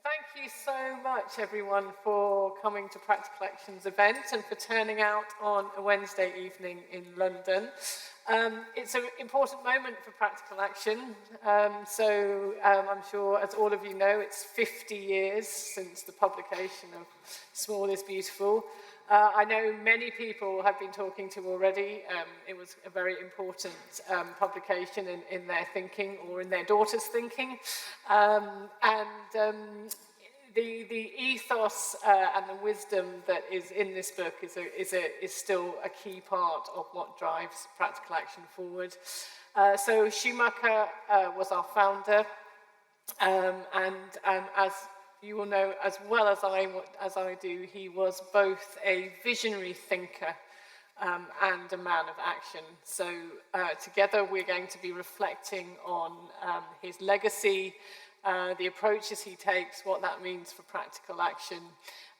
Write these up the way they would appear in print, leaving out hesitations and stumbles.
Thank you so much, everyone, for coming to Practical Action's event and for turning out on a Wednesday evening in London. It's an important moment for Practical Action. I'm sure, as all of you know, it's 50 years since the publication of Small is Beautiful. I know many people have been talking to already. It was a very important publication in their thinking or in their daughter's thinking. The ethos and the wisdom that is in this book is still a key part of what drives Practical Action forward. So Schumacher was our founder, and as you will know as well as I do, he was both a visionary thinker and a man of action. So together we're going to be reflecting on his legacy, the approaches he takes, what that means for Practical Action,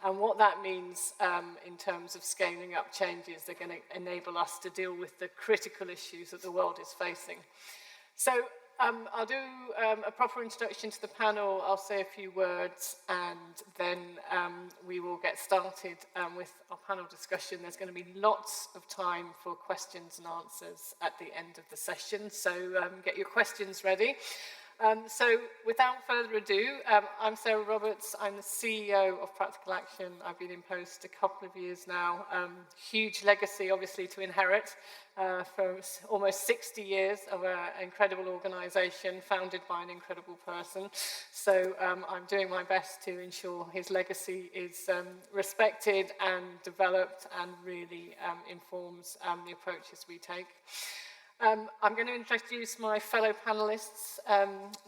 and what that means in terms of scaling up changes that are going to enable us to deal with the critical issues that the world is facing. So I'll do a proper introduction to the panel, I'll say a few words, and then we will get started with our panel discussion. There's going to be lots of time for questions and answers at the end of the session, so get your questions ready. So without further ado, I'm Sarah Roberts. I'm the CEO of Practical Action. I've been in post a couple of years now. Huge legacy, obviously, to inherit from almost 60 years of an incredible organisation founded by an incredible person. So I'm doing my best to ensure his legacy is respected and developed and really informs the approaches we take. I'm going to introduce my fellow panelists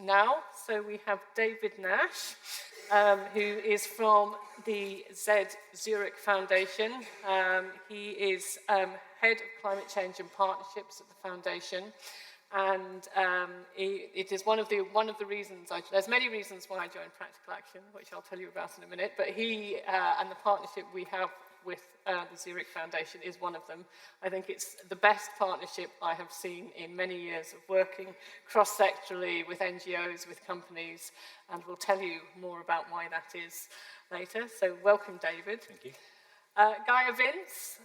now. So we have David Nash, who is from the Z Zurich Foundation. He is Head of Climate Change and Partnerships at the Foundation. And it is one of the reasons, there's many reasons why I joined Practical Action, which I'll tell you about in a minute, but he and the partnership we have with the Zurich Foundation is one of them. I think it's the best partnership I have seen in many years of working cross-sectorally with NGOs, with companies, and we'll tell you more about why that is later. So welcome, David. Thank you. Gaia Vince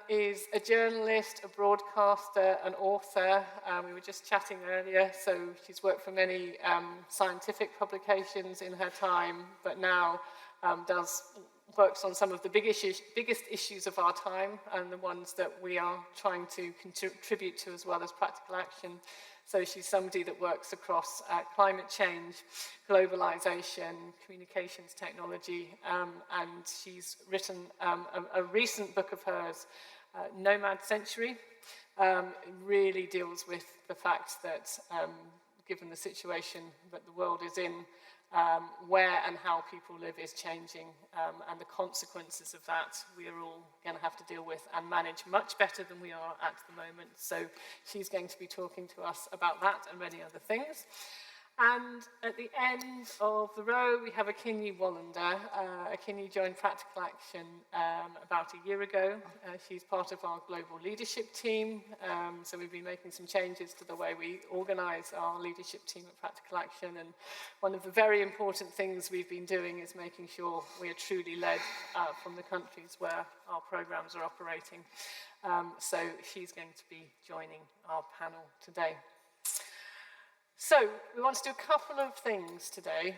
is a journalist, a broadcaster, an author. We were just chatting earlier, so she's worked for many scientific publications in her time, but now works on some of the biggest issues of our time and the ones that we are trying to contribute to as well as Practical Action. So she's somebody that works across climate change, globalization, communications technology, and she's written a recent book of hers, Nomad Century. It really deals with the fact that given the situation that the world is in, where and how people live is changing, and the consequences of that we are all going to have to deal with and manage much better than we are at the moment. So she's going to be talking to us about that and many other things. And at the end of the row, we have Akinyi Wallander. Akinyi joined Practical Action about a year ago. She's part of our global leadership team. So we've been making some changes to the way we organise our leadership team at Practical Action. And one of the very important things we've been doing is making sure we are truly led from the countries where our programmes are operating. So she's going to be joining our panel today. So, we want to do a couple of things today.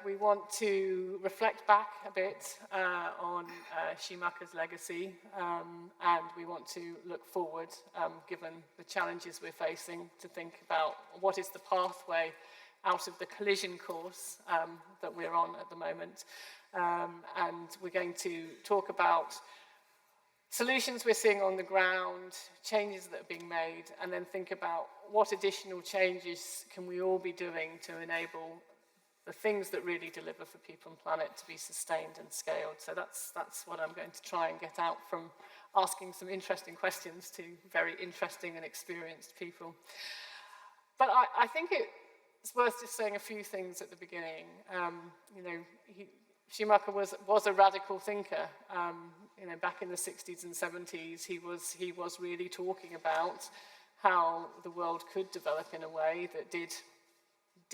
We want to reflect back a bit on Schumacher's legacy, and we want to look forward, given the challenges we're facing, to think about what is the pathway out of the collision course that we're on at the moment. And we're going to talk about solutions we're seeing on the ground, changes that are being made, and then think about what additional changes can we all be doing to enable the things that really deliver for people and planet to be sustained and scaled. So that's what I'm going to try and get out from asking some interesting questions to very interesting and experienced people. But I think it's worth just saying a few things at the beginning. Schumacher was a radical thinker. Back in the 60s and 70s, he was really talking about how the world could develop in a way that did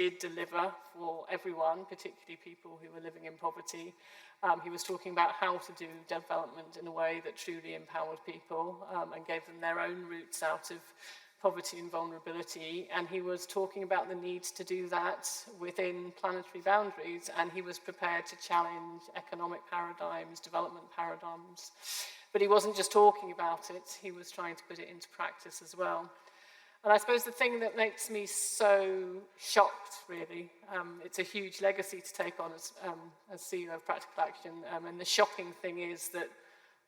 did deliver for everyone, particularly people who were living in poverty. He was talking about how to do development in a way that truly empowered people and gave them their own routes out of poverty and vulnerability, and he was talking about the need to do that within planetary boundaries, and he was prepared to challenge economic paradigms, development paradigms. But he wasn't just talking about it, he was trying to put it into practice as well. And I suppose the thing that makes me so shocked, really, it's a huge legacy to take on as CEO of Practical Action, and the shocking thing is that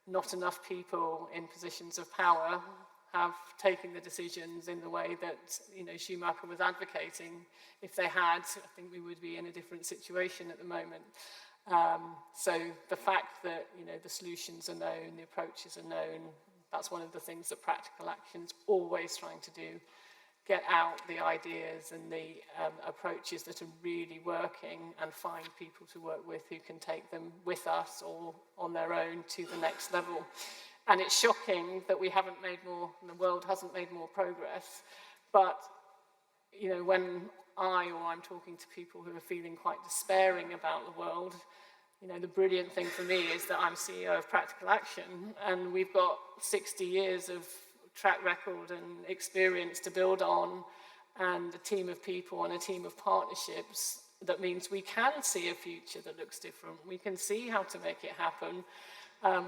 not enough people in positions of power have taken the decisions in the way that, you know, Schumacher was advocating. If they had, I think we would be in a different situation at the moment. So the fact that, you know, the solutions are known, the approaches are known, that's one of the things that Practical Action's always trying to do. Get out the ideas and the approaches that are really working and find people to work with who can take them with us or on their own to the next level. And it's shocking that we haven't made more, and the world hasn't made more progress. But, you know, when I'm talking to people who are feeling quite despairing about the world, you know, the brilliant thing for me is that I'm CEO of Practical Action, and we've got 60 years of track record and experience to build on, and a team of people and a team of partnerships. That means we can see a future that looks different. We can see how to make it happen.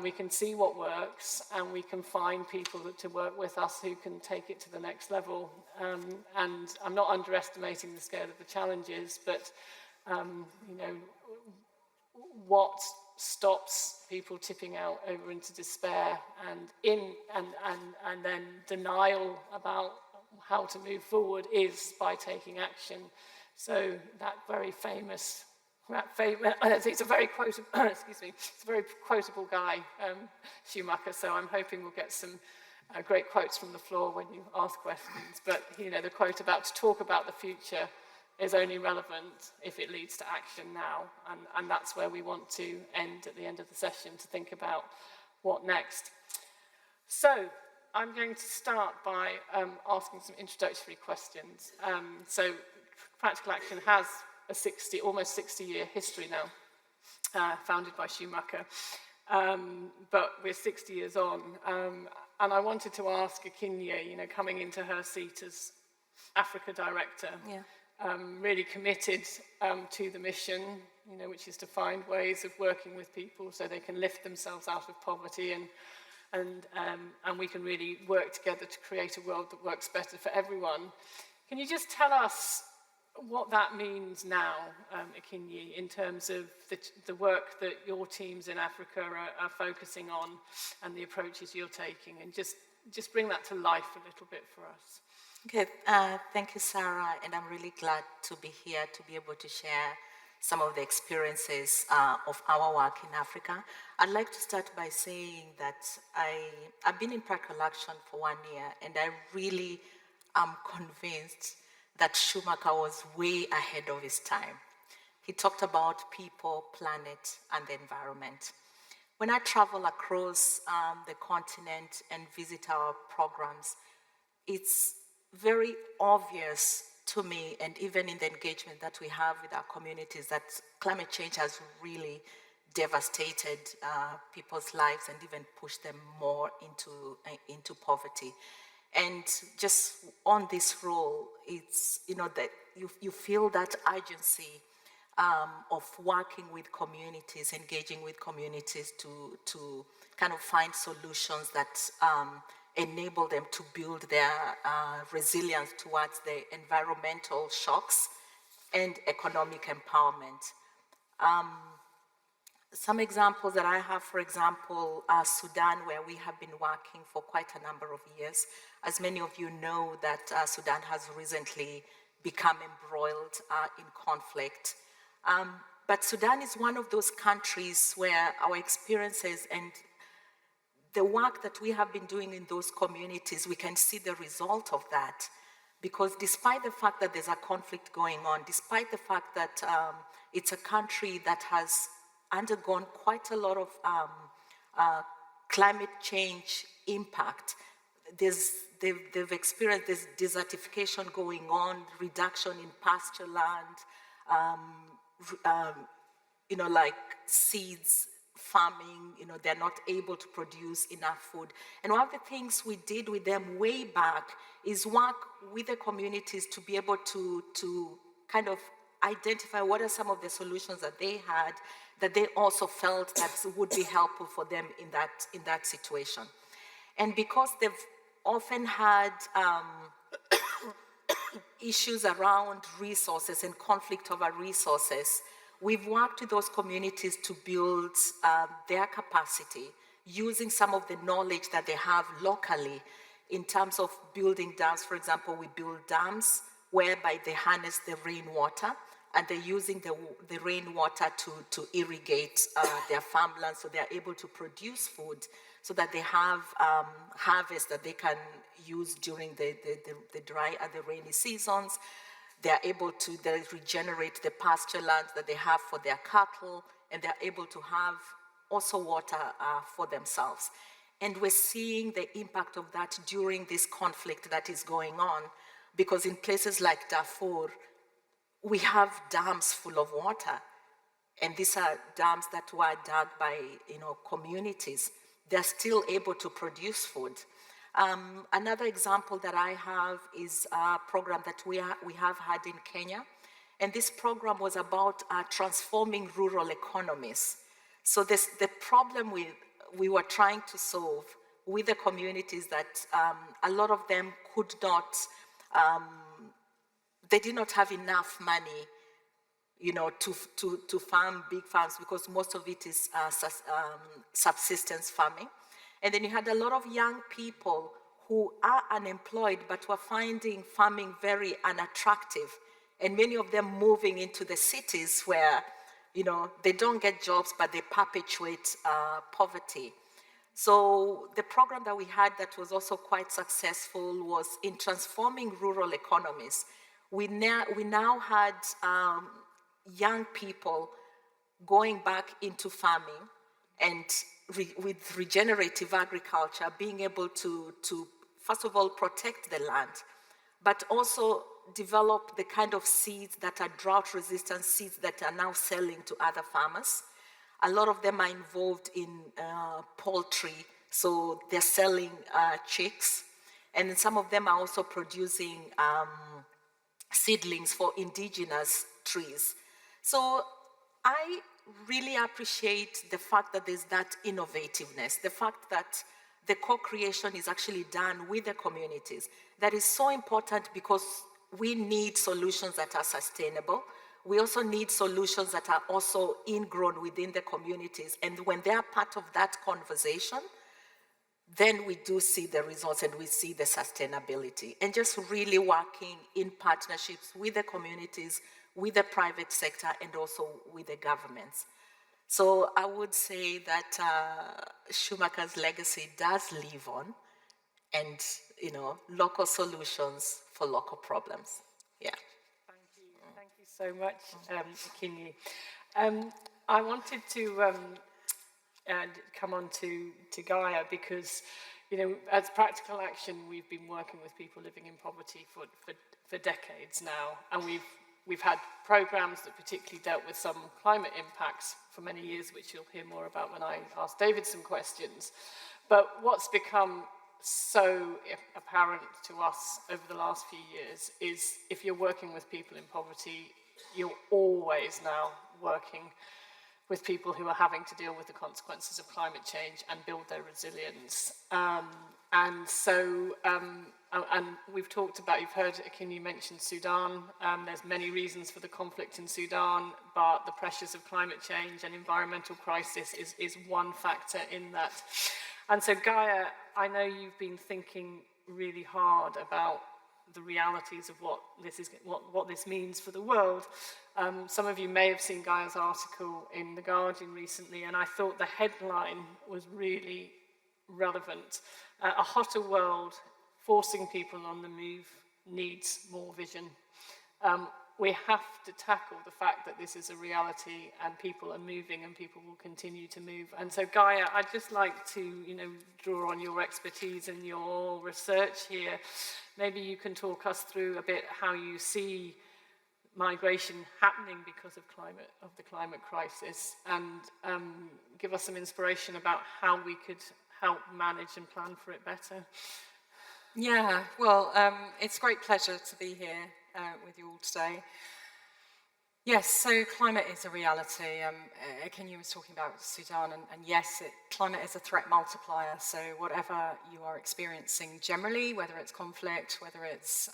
We can see what works, and we can find people to work with us who can take it to the next level. And I'm not underestimating the scale of the challenges, but you know, what stops people tipping out over into despair and then denial about how to move forward is by taking action. So that very famous, it's a very quotable, excuse me, it's a very quotable guy, Schumacher. So I'm hoping we'll get some great quotes from the floor when you ask questions. But you know, the quote about to talk about the future is only relevant if it leads to action now, and that's where we want to end at the end of the session, to think about what next. So I'm going to start by asking some introductory questions. So Practical Action has a almost 60-year history now, founded by Schumacher, but we're 60 years on, and I wanted to ask Akinye, you know, coming into her seat as Africa Director, really committed to the mission, you know, which is to find ways of working with people so they can lift themselves out of poverty, and we can really work together to create a world that works better for everyone. Can you just tell us what that means now, Akinye, in terms of the work that your teams in Africa are focusing on and the approaches you're taking, and just bring that to life a little bit for us? Okay, thank you, Sarah, and I'm really glad to be here to be able to share some of the experiences of our work in Africa. I'd like to start by saying that I've been in Practical Action for 1 year, and I really am convinced that Schumacher was way ahead of his time. He talked about people, planet, and the environment. When I travel across the continent and visit our programs, it's very obvious to me, and even in the engagement that we have with our communities, that climate change has really devastated people's lives and even pushed them more into poverty. And just on this role, it's, you know, that you feel that urgency of working with communities, engaging with communities to kind of find solutions that enable them to build their resilience towards the environmental shocks and economic empowerment. Some examples that I have, for example, Sudan, where we have been working for quite a number of years. As many of you know, that Sudan has recently become embroiled in conflict. But Sudan is one of those countries where our experiences and the work that we have been doing in those communities, we can see the result of that. Because despite the fact that there's a conflict going on, despite the fact that it's a country that has undergone quite a lot of there they've experienced this desertification going on, reduction in pasture land, like seeds, farming, they're not able to produce enough food. And one of the things we did with them way back is work with the communities to be able to kind of identify what are some of the solutions that they had that they also felt that would be helpful for them in that situation. And because they've often had issues around resources and conflict over resources, we've worked with those communities to build their capacity using some of the knowledge that they have locally in terms of building dams. For example, we build dams whereby they harness the rainwater, and they're using the rainwater to irrigate their farmland, so they're able to produce food so that they have harvest that they can use during the dry and the rainy seasons. They're able to regenerate the pasture lands that they have for their cattle, and they're able to have also water for themselves. And we're seeing the impact of that during this conflict that is going on, because in places like Darfur, we have dams full of water, and these are dams that were dug by communities. They're still able to produce food. Another example that I have is a program that we have had in Kenya, and this program was about transforming rural economies. So the problem we were trying to solve with the communities that a lot of them could not, they did not have enough money, to farm big farms, because most of it is subsistence farming. And then you had a lot of young people who are unemployed but were finding farming very unattractive, and many of them moving into the cities where, they don't get jobs but they perpetuate poverty. So the program that we had that was also quite successful was in transforming rural economies. We now had young people going back into farming, and with regenerative agriculture, being able to first of all protect the land, but also develop the kind of seeds that are drought-resistant seeds that are now selling to other farmers. A lot of them are involved in poultry, so they're selling chicks, and some of them are also producing seedlings for indigenous trees. So I really appreciate the fact that there's that innovativeness, the fact that the co-creation is actually done with the communities. That is so important, because we need solutions that are sustainable. We also need solutions that are also ingrown within the communities. And when they are part of that conversation, then we do see the results and we see the sustainability. And just really working in partnerships with the communities, with the private sector, and also with the governments. So I would say that Schumacher's legacy does live on, and local solutions for local problems. Yeah. Thank you so much, Akinyi. I wanted to come on to Gaia, because as Practical Action, we've been working with people living in poverty for decades now, and we've had programs that particularly dealt with some climate impacts for many years, which you'll hear more about when I ask David some questions. But what's become so apparent to us over the last few years is, if you're working with people in poverty, you're always now working with people who are having to deal with the consequences of climate change and build their resilience. And we've talked about, you've heard Akinyi mention Sudan. There's many reasons for the conflict in Sudan, but the pressures of climate change and environmental crisis is one factor in that. And so Gaia, I know you've been thinking really hard about the realities of what this means for the world. Some of you may have seen Gaia's article in The Guardian recently, and I thought the headline was really relevant. A hotter world forcing people on the move needs more vision. we have to tackle the fact that this is a reality and people are moving and people will continue to move. And so, Gaia, I'd just like to, draw on your expertise and your research here. Maybe you can talk us through a bit how you see migration happening because of the climate crisis, and give us some inspiration about how we could help manage and plan for it better. Yeah, well, it's a great pleasure to be here with you all today. Yes, so climate is a reality. Kenya was talking about Sudan, and yes, climate is a threat multiplier. So whatever you are experiencing generally, whether it's conflict, whether it's,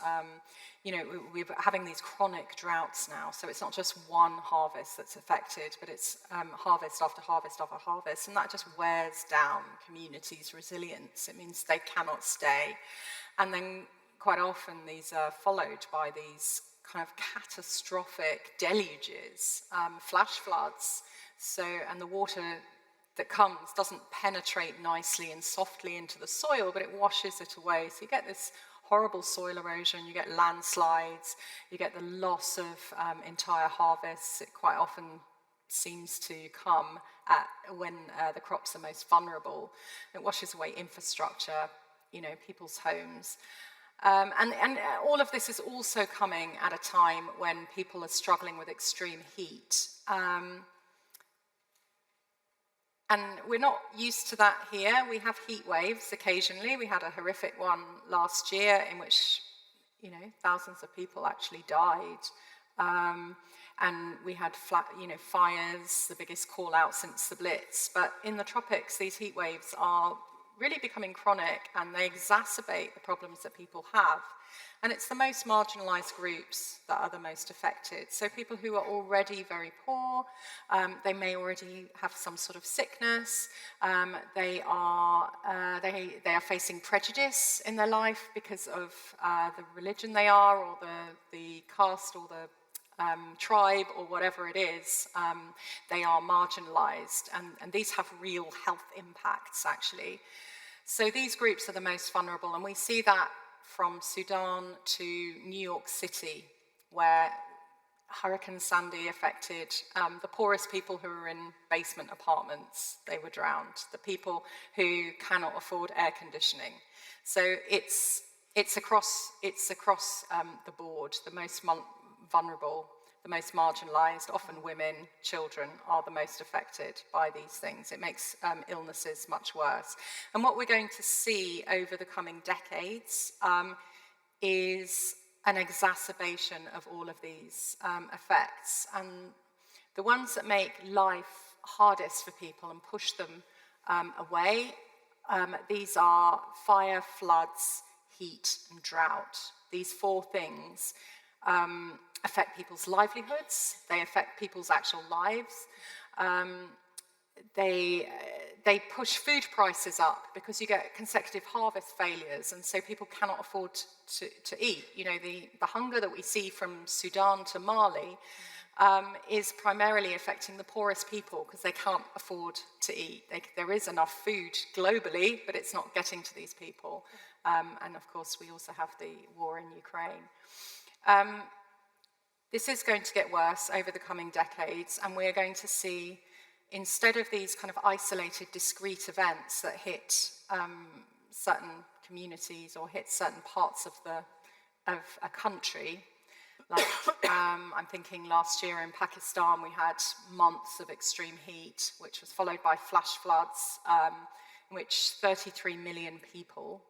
we're having these chronic droughts now. So it's not just one harvest that's affected, but it's harvest after harvest after harvest, and that just wears down communities' resilience. It means they cannot stay. And then quite often these are followed by these kind of catastrophic deluges, flash floods. So, and the water that comes doesn't penetrate nicely and softly into the soil, but it washes it away. So you get this horrible soil erosion, you get landslides, you get the loss of entire harvests. It quite often seems to come when the crops are most vulnerable. It washes away infrastructure, people's homes. And all of this is also coming at a time when people are struggling with extreme heat. And we're not used to that here. We have heat waves occasionally. We had a horrific one last year in which, thousands of people actually died. And we had fires, the biggest call out since the Blitz. But in the tropics, these heat waves are really becoming chronic, and they exacerbate the problems that people have. And it's the most marginalized groups that are the most affected. So people who are already very poor, they may already have some sort of sickness, they are facing prejudice in their life because of the religion they are, or the caste, or the tribe, or whatever it is. They are marginalized, and these have real health impacts, actually. So these groups are the most vulnerable, and we see that from Sudan to New York City, where Hurricane Sandy affected the poorest people who are in basement apartments. They were drowned. The people who cannot afford air conditioning. So it's across the board. The most vulnerable, the most marginalized, often women, children, are the most affected by these things. It makes illnesses much worse. And what we're going to see over the coming decades is an exacerbation of all of these effects. And the ones that make life hardest for people and push them away, these are fire, floods, heat, and drought. These four things affect people's livelihoods, they affect people's actual lives, they push food prices up because you get consecutive harvest failures, and so people cannot afford to eat. The hunger that we see from Sudan to Mali is primarily affecting the poorest people because they can't afford to eat. There is enough food globally, but it's not getting to these people. And of course, we also have the war in Ukraine. This is going to get worse over the coming decades, and we're going to see, instead of these kind of isolated, discrete events that hit certain communities or hit certain parts of a country, like I'm thinking last year in Pakistan we had months of extreme heat, which was followed by flash floods, in which 33 million people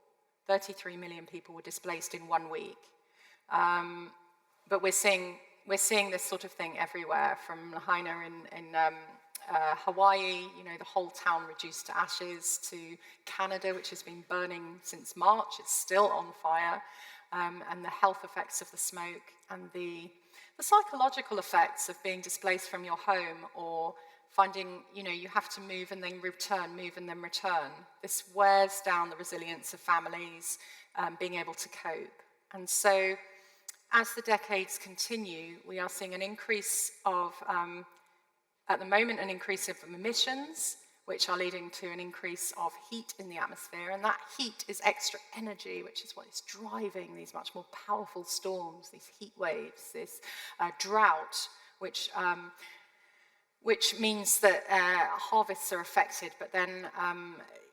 were displaced in 1 week. But we're seeing this sort of thing everywhere, from Lahaina in Hawaii, the whole town reduced to ashes, to Canada, which has been burning since March. It's still on fire, and the health effects of the smoke, and the psychological effects of being displaced from your home, or finding, you have to move and then return, move and then return. This wears down the resilience of families, being able to cope. And so, as the decades continue, we are seeing an increase of, at the moment, an increase of emissions. which are leading to an increase of heat in the atmosphere. And that heat is extra energy, which is what is driving these much more powerful storms, these heat waves, this drought, which means that harvests are affected, but then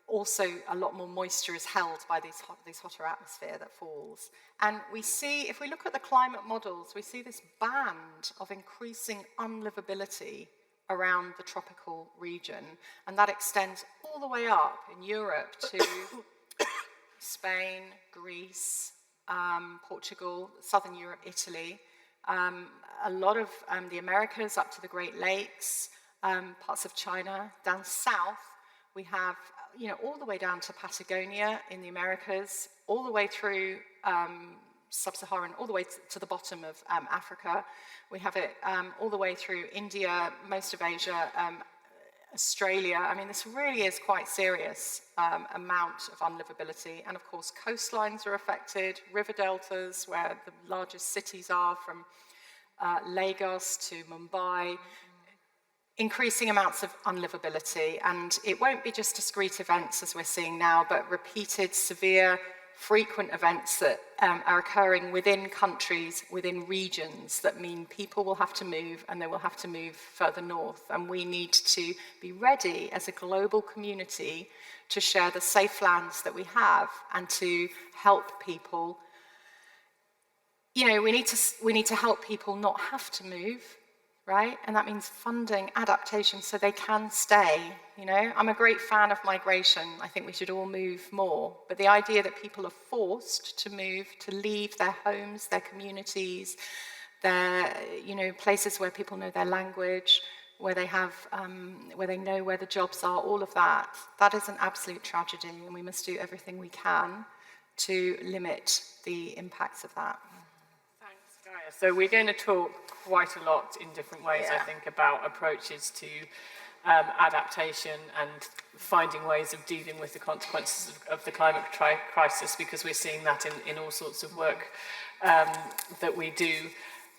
also a lot more moisture is held by this hotter atmosphere that falls. And we see, if we look at the climate models, we see this band of increasing unlivability around the tropical region, and that extends all the way up in Europe to Spain, Greece, Portugal, Southern Europe, Italy, a lot of the Americas up to the Great Lakes, parts of China. Down south, we have, all the way down to Patagonia in the Americas, all the way through sub-Saharan, all the way to the bottom of Africa. We have it all the way through India, most of Asia, Australia. I mean, this really is quite serious amount of unlivability. And of course, coastlines are affected, river deltas, where the largest cities are, from Lagos to Mumbai, increasing amounts of unlivability. And it won't be just discrete events, as we're seeing now, but repeated, severe, frequent events that are occurring within countries, within regions, that mean people will have to move, and they will have to move further north. And we need to be ready as a global community to share the safe lands that we have and to help people. We need to help people not have to move, right? And that means funding adaptation so they can stay. I'm a great fan of migration. I think we should all move more. But the idea that people are forced to move, to leave their homes, their communities, their, places where people know their language, where they have, where they know where the jobs are, all of that, that is an absolute tragedy, and we must do everything we can to limit the impacts of that. Thanks, Gaia. So we're going to talk quite a lot in different ways, I think, about approaches to adaptation and finding ways of dealing with the consequences of the climate crisis, because we're seeing that in all sorts of work that we do.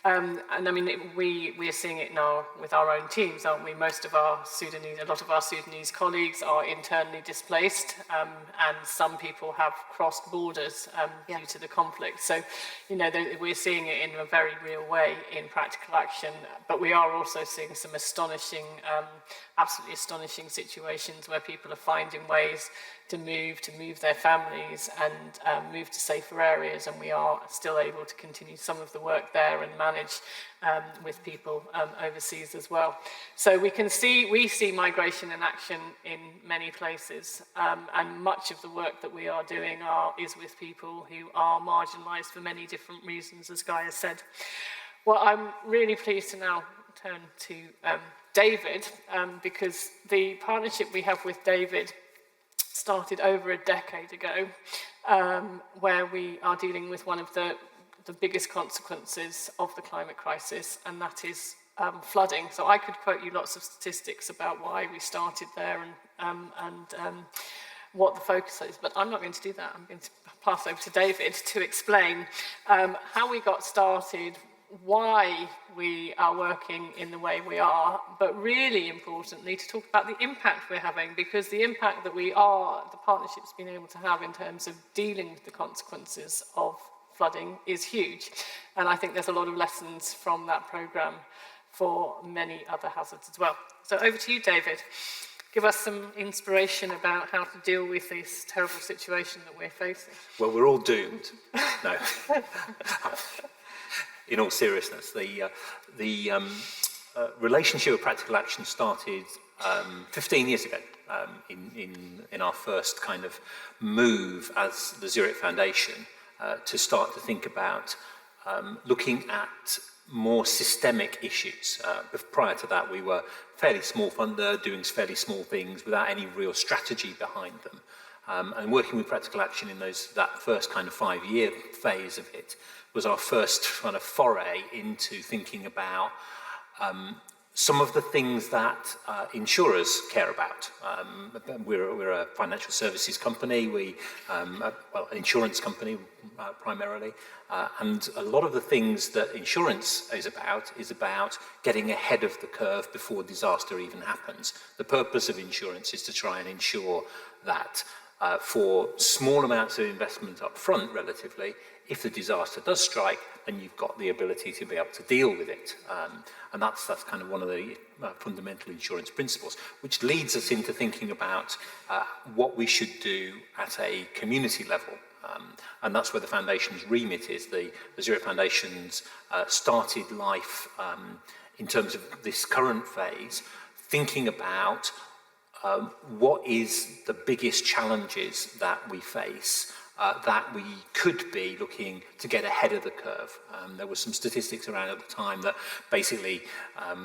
And I mean, we are seeing it now with our own teams, aren't we? A lot of our Sudanese colleagues are internally displaced, and some people have crossed borders due to the conflict. So, we're seeing it in a very real way in practical action, but we are also seeing some astonishing, absolutely astonishing situations where people are finding ways to move their families and move to safer areas, and we are still able to continue some of the work there and manage with people overseas as well. So we see migration in action in many places, and much of the work that we are doing is with people who are marginalised for many different reasons, as Gaia said. Well, I'm really pleased to now turn to David, because the partnership we have with David started over a decade ago, where we are dealing with one of the biggest consequences of the climate crisis, and that is flooding. So I could quote you lots of statistics about why we started there and what the focus is, but I'm not going to do that. I'm going to pass over to David to explain how we got started, why we are working in the way we are, but really importantly to talk about the impact we're having, because the impact that the partnership's been able to have in terms of dealing with the consequences of flooding is huge. And I think there's a lot of lessons from that programme for many other hazards as well. So over to you, David. Give us some inspiration about how to deal with this terrible situation that we're facing. Well, we're all doomed. No. In all seriousness, the relationship with Practical Action started 15 years ago in our first kind of move as the Zurich Foundation to start to think about looking at more systemic issues. Prior to that, we were fairly small funder, doing fairly small things without any real strategy behind them. And working with Practical Action in that first kind of 5-year phase of it was our first kind of foray into thinking about some of the things that insurers care about. We're a financial services company, an insurance company primarily, and a lot of the things that insurance is about getting ahead of the curve before disaster even happens. The purpose of insurance is to try and ensure that for small amounts of investment up front relatively, if the disaster does strike, then you've got the ability to be able to deal with it. And that's kind of one of the fundamental insurance principles, which leads us into thinking about what we should do at a community level. And that's where the Foundation's remit is. The Zurich Foundation's started life in terms of this current phase, thinking about what is the biggest challenges that we face that we could be looking to get ahead of the curve. There were some statistics around at the time that basically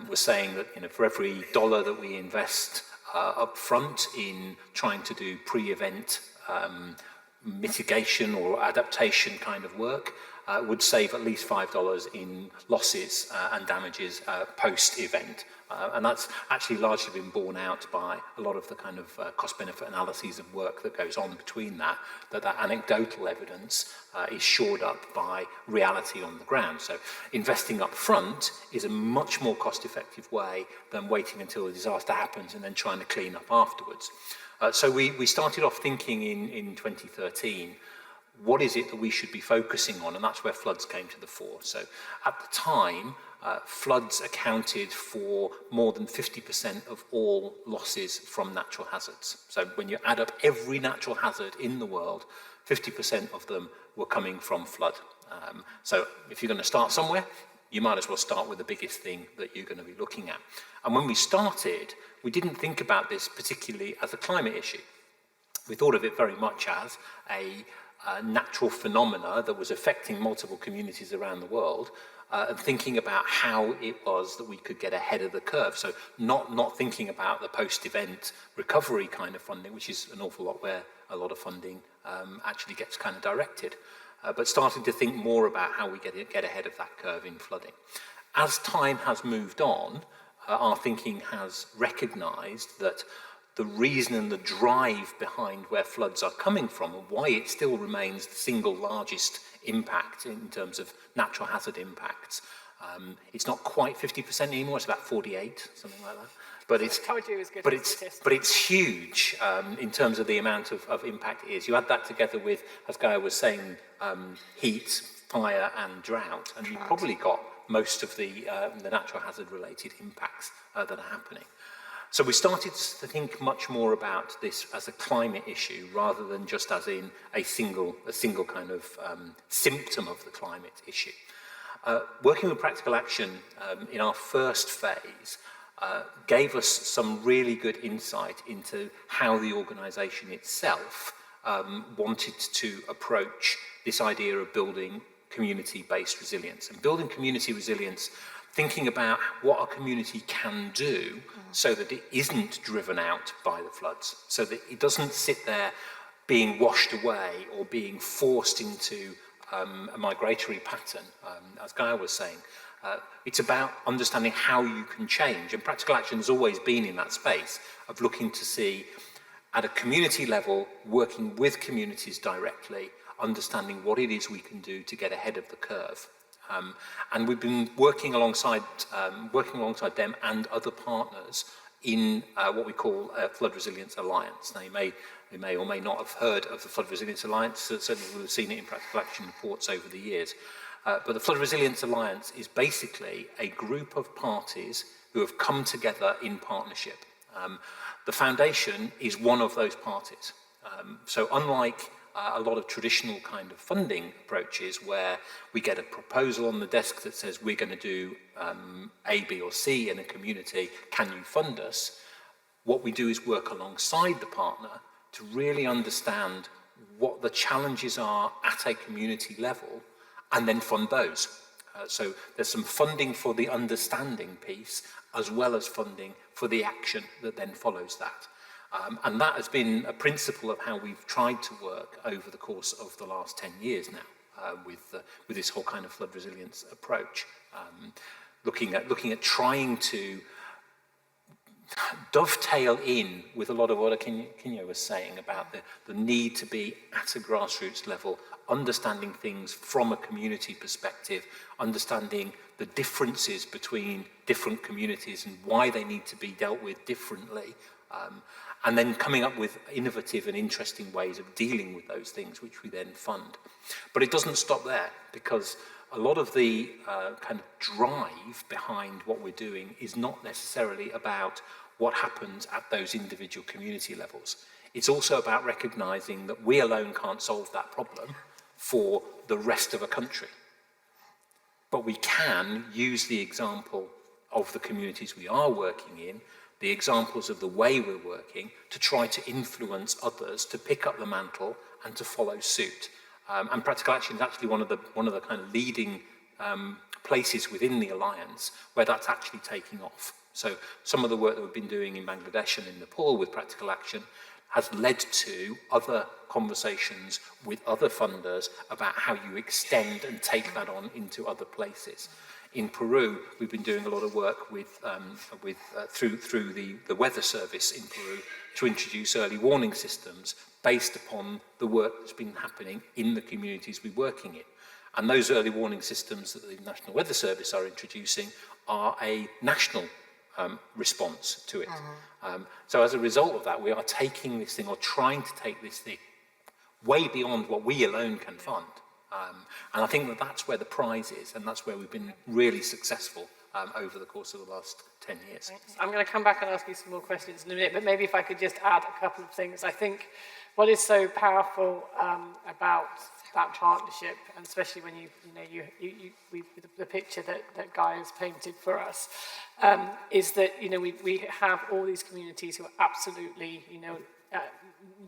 were saying that for every dollar that we invest up front in trying to do pre-event mitigation or adaptation kind of work, would save at least $5 in losses and damages post-event. And that's actually largely been borne out by a lot of the kind of cost-benefit analyses and work that goes on between that anecdotal evidence is shored up by reality on the ground. So investing up front is a much more cost-effective way than waiting until the disaster happens and then trying to clean up afterwards. So we started off thinking in 2013, what is it that we should be focusing on? And that's where floods came to the fore. So at the time, floods accounted for more than 50% of all losses from natural hazards. So when you add up every natural hazard in the world, 50% of them were coming from flood. So if you're going to start somewhere, you might as well start with the biggest thing that you're going to be looking at. And when we started, we didn't think about this particularly as a climate issue. We thought of it very much as a natural phenomena that was affecting multiple communities around the world, and thinking about how it was that we could get ahead of the curve. So not thinking about the post-event recovery kind of funding, which is an awful lot where a lot of funding actually gets kind of directed, but starting to think more about how we get ahead of that curve in flooding. As time has moved on, our thinking has recognised that the reason and the drive behind where floods are coming from and why it still remains the single largest impact in terms of natural hazard impacts. It's not quite 50% anymore, it's about 48, something like that. But it's huge in terms of the amount of impact it is. You add that together with, as Gaia was saying, heat, fire and drought, and you've probably got most of the natural hazard related impacts that are happening. So we started to think much more about this as a climate issue rather than just as in a single kind of symptom of the climate issue. Working with Practical Action in our first phase gave us some really good insight into how the organisation itself wanted to approach this idea of building community-based resilience. And building community resilience, thinking about what a community can do so that it isn't driven out by the floods, so that it doesn't sit there being washed away or being forced into a migratory pattern, as Gaia was saying. It's about understanding how you can change, and Practical Action has always been in that space of looking to see, at a community level, working with communities directly, understanding what it is we can do to get ahead of the curve. And we've been working alongside them and other partners in what we call a Flood Resilience Alliance. Now, you may or may not have heard of the Flood Resilience Alliance, so certainly we've seen it in Practical Action reports over the years. But the Flood Resilience Alliance is basically a group of parties who have come together in partnership. The Foundation is one of those parties. So unlike a lot of traditional kind of funding approaches where we get a proposal on the desk that says we're going to do A, B or C in a community, can you fund us? What we do is work alongside the partner to really understand what the challenges are at a community level and then fund those. So there's some funding for the understanding piece as well as funding for the action that then follows that. And that has been a principle of how we've tried to work over the course of the last 10 years now with this whole kind of flood resilience approach. Looking at trying to dovetail in with a lot of what Akinyo was saying about the need to be at a grassroots level, understanding things from a community perspective, understanding the differences between different communities and why they need to be dealt with differently, and then coming up with innovative and interesting ways of dealing with those things, which we then fund. But it doesn't stop there, because a lot of the kind of drive behind what we're doing is not necessarily about what happens at those individual community levels. It's also about recognizing that we alone can't solve that problem for the rest of a country. But we can use the example of the communities we are working in, the examples of the way we're working, to try to influence others to pick up the mantle and to follow suit. And Practical Action is actually one of the kind of leading places within the Alliance where that's actually taking off. So some of the work that we've been doing in Bangladesh and in Nepal with Practical Action has led to other conversations with other funders about how you extend and take that on into other places. In Peru, we've been doing a lot of work through the weather service in Peru to introduce early warning systems based upon the work that's been happening in the communities we're working in. And those early warning systems that the National Weather Service are introducing are a national response to it. So as a result of that, we are taking this thing, or trying to take this thing, way beyond what we alone can fund. And I think that that's where the prize is, and that's where we've been really successful over the course of the last 10 years. I'm going to come back and ask you some more questions in a minute, but maybe if I could just add a couple of things. I think what is so powerful about that partnership, and especially when the picture that Guy has painted for us, is that we have all these communities who are absolutely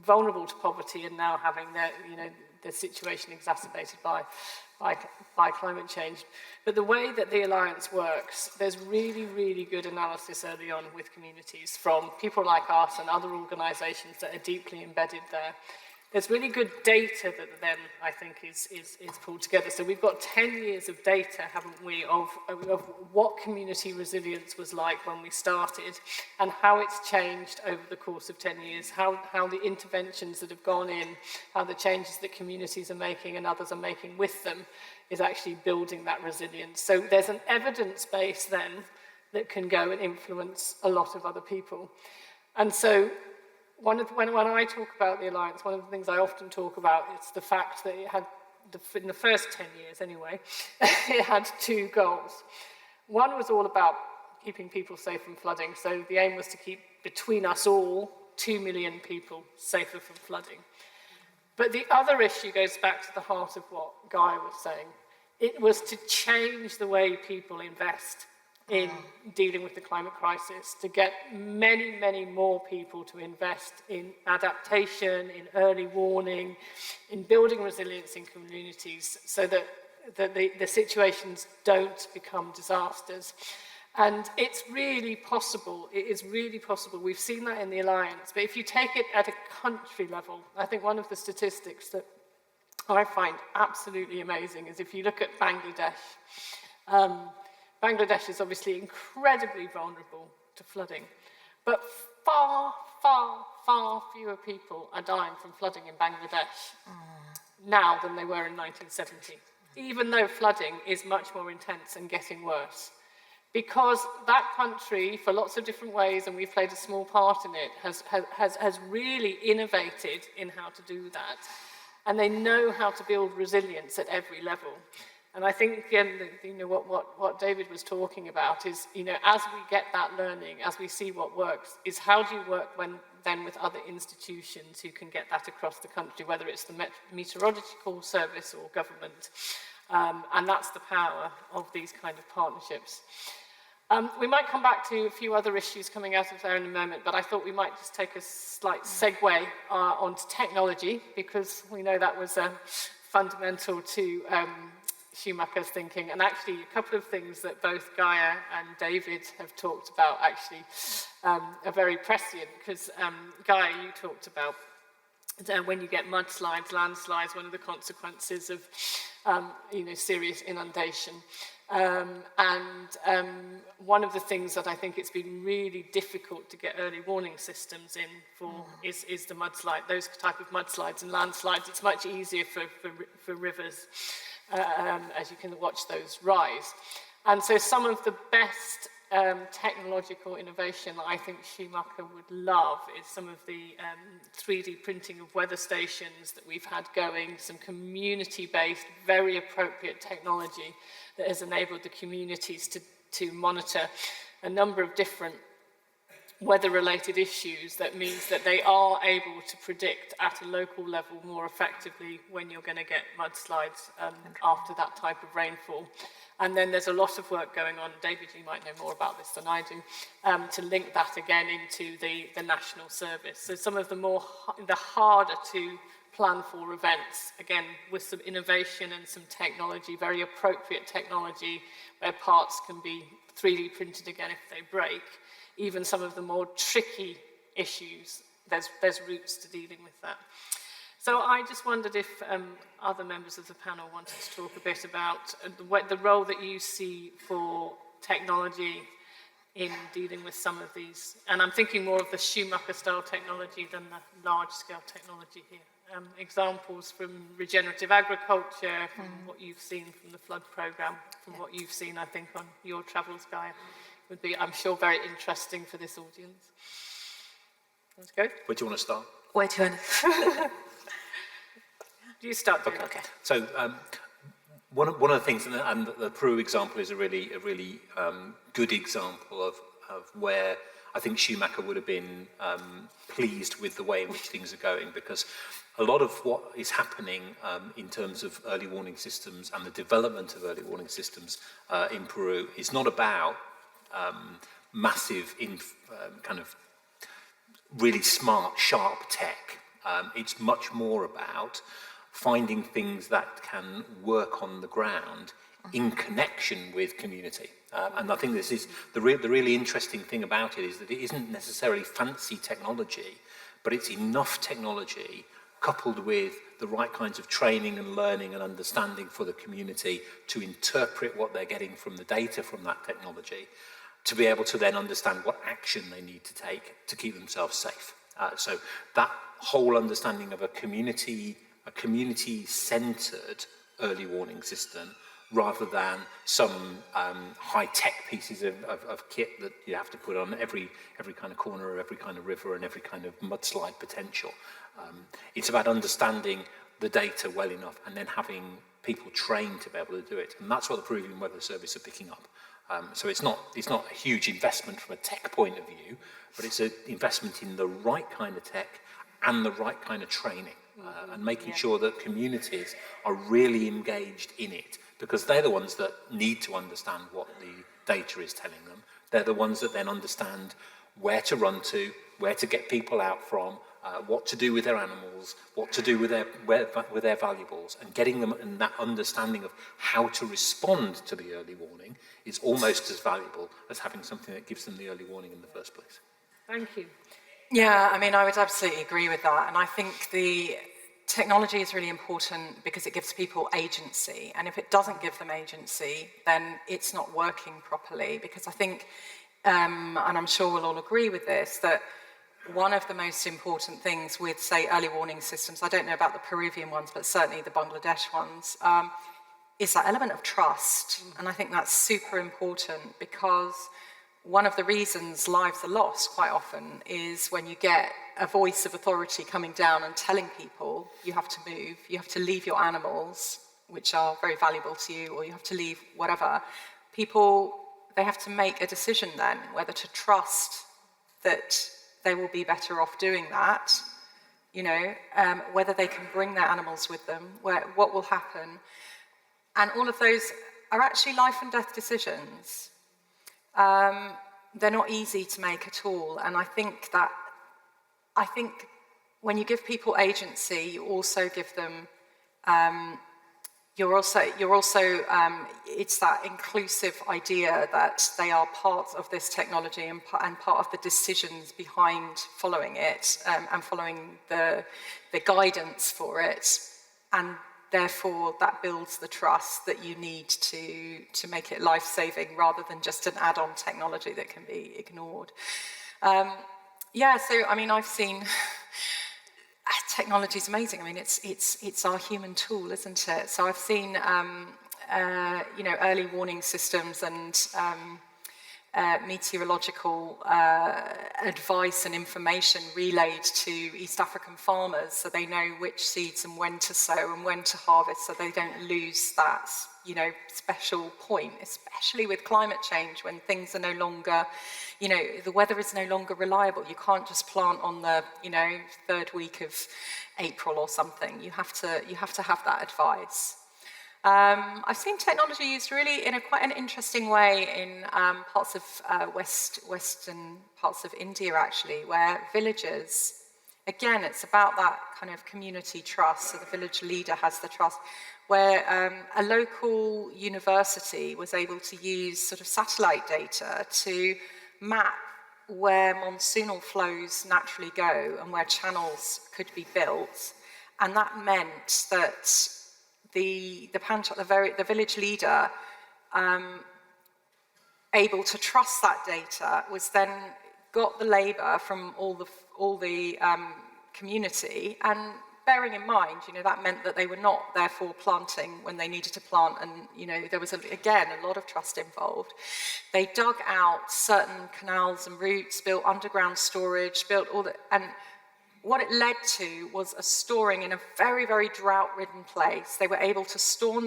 vulnerable to poverty, and now having their situation exacerbated by climate change. But the way that the Alliance works, there's really, really good analysis early on with communities from people like us and other organisations that are deeply embedded there. There's really good data that then, I think, is pulled together. So we've got 10 years of data, haven't we, of what community resilience was like when we started, and how it's changed over the course of 10 years, how the interventions that have gone in, how the changes that communities are making and others are making with them is actually building that resilience. So there's an evidence base then that can go and influence a lot of other people. And so when I talk about the Alliance, one of the things I often talk about is the fact that it had, in the first 10 years anyway, it had two goals. One was all about keeping people safe from flooding. So the aim was to keep, between us all, 2 million people safer from flooding. But the other issue goes back to the heart of what Guy was saying. It was to change the way people invest in dealing with the climate crisis, to get many, many more people to invest in adaptation, in early warning, in building resilience in communities so that the situations don't become disasters. And it's really possible, it is really possible. We've seen that in the Alliance, but if you take it at a country level, I think one of the statistics that I find absolutely amazing is if you look at Bangladesh. Bangladesh is obviously incredibly vulnerable to flooding, but far, far, far fewer people are dying from flooding in Bangladesh now than they were in 1970, even though flooding is much more intense and getting worse. Because that country, for lots of different ways, and we've played a small part in it, has really innovated in how to do that. And they know how to build resilience at every level. And I think, again, what David was talking about is, as we get that learning, as we see what works, is how do you work then with other institutions who can get that across the country, whether it's the meteorological service or government. And that's the power of these kind of partnerships. We might come back to a few other issues coming out of there in a moment, but I thought we might just take a slight segue onto technology, because we know that was fundamental to Schumacher's thinking, and actually a couple of things that both Gaia and David have talked about actually are very prescient, because Gaia, you talked about when you get mudslides, landslides, one of the consequences of serious inundation. One of the things that I think it's been really difficult to get early warning systems in for is the mudslide, those type of mudslides and landslides. It's much easier for rivers as you can watch those rise. And so some of the best technological innovation that I think Schumacher would love is some of the 3D printing of weather stations that we've had going, some community-based, very appropriate technology that has enabled the communities to monitor a number of different weather-related issues. That means that they are able to predict at a local level more effectively when you're going to get mudslides after that type of rainfall. And then there's a lot of work going on, David, you might know more about this than I do, to link that again into the national service. So some of the harder to plan for events, again, with some innovation and some technology, very appropriate technology, where parts can be 3D printed again if they break. Even some of the more tricky issues, there's routes to dealing with that. So I just wondered if other members of the panel wanted to talk a bit about the role that you see for technology in dealing with some of these. And I'm thinking more of the Schumacher-style technology than the large-scale technology here. Examples from regenerative agriculture, from what you've seen from the flood programme, from what you've seen, I think, on your travels, Gaia, would be, I'm sure, very interesting for this audience. Let's go. Where do you want to start? Where do you want You start, David. Okay. So one of the things, and the Peru example is a really good example of where I think Schumacher would have been pleased with the way in which things are going, because a lot of what is happening in terms of early warning systems and the development of early warning systems in Peru is not about massive, kind of really smart, sharp tech. It's much more about finding things that can work on the ground in connection with community. And I think this is the really interesting thing about it, is that it isn't necessarily fancy technology, but it's enough technology coupled with the right kinds of training and learning and understanding for the community to interpret what they're getting from the data from that technology, to be able to then understand what action they need to take to keep themselves safe. So that whole understanding of a community-centered early warning system, rather than some high-tech pieces of kit that you have to put on every kind of corner of every kind of river and every kind of mudslide potential. It's about understanding the data well enough and then having people trained to be able to do it. And that's what the Peruvian Weather Service are picking up. So it's not a huge investment from a tech point of view, but it's an investment in the right kind of tech and the right kind of training, and making sure that communities are really engaged in it, because they're the ones that need to understand what the data is telling them. They're the ones that then understand where to run to, where to get people out from, what to do with their animals, what to do with their valuables, and getting them in that understanding of how to respond to the early warning is almost as valuable as having something that gives them the early warning in the first place. Thank you. Yeah, I mean, I would absolutely agree with that. And I think the technology is really important because it gives people agency. And if it doesn't give them agency, then it's not working properly. Because I think, and I'm sure we'll all agree with this, that one of the most important things with, say, early warning systems, I don't know about the Peruvian ones, but certainly the Bangladesh ones, is that element of trust. And I think that's super important, because one of the reasons lives are lost quite often is when you get a voice of authority coming down and telling people you have to move, you have to leave your animals, which are very valuable to you, or you have to leave whatever. People, they have to make a decision then whether to trust that they will be better off doing that, you know, whether they can bring their animals with them, what will happen. And all of those are actually life and death decisions. They're not easy to make at all. And I think when you give people agency, you also give them, it's that inclusive idea that they are part of this technology and part of the decisions behind following it, and following the guidance for it. And therefore that builds the trust that you need to make it life-saving rather than just an add-on technology that can be ignored. Yeah, so I mean, I've seen technology is amazing. I mean, it's our human tool, isn't it? So I've seen you know, early warning systems and meteorological advice and information relayed to East African farmers so they know which seeds and when to sow and when to harvest so they don't lose that, you know, special point, especially with climate change when things are no longer, you know, the weather is no longer reliable. You can't just plant on the, you know, 3rd week of April or something. You have to have that advice. I've seen technology used really in quite an interesting way in parts of western parts of India, actually, where villagers, again, it's about that kind of community trust, so the village leader has the trust, where a local university was able to use sort of satellite data to map where monsoonal flows naturally go and where channels could be built, and that meant that the village leader, able to trust that data, was then got the labour from all the community, and bearing in mind, you know, that meant that they were not therefore planting when they needed to plant, and you know, there was again a lot of trust involved. They dug out certain canals and routes, built underground storage, built all that, and what it led to was a storing in a very, very drought-ridden place. They were able to store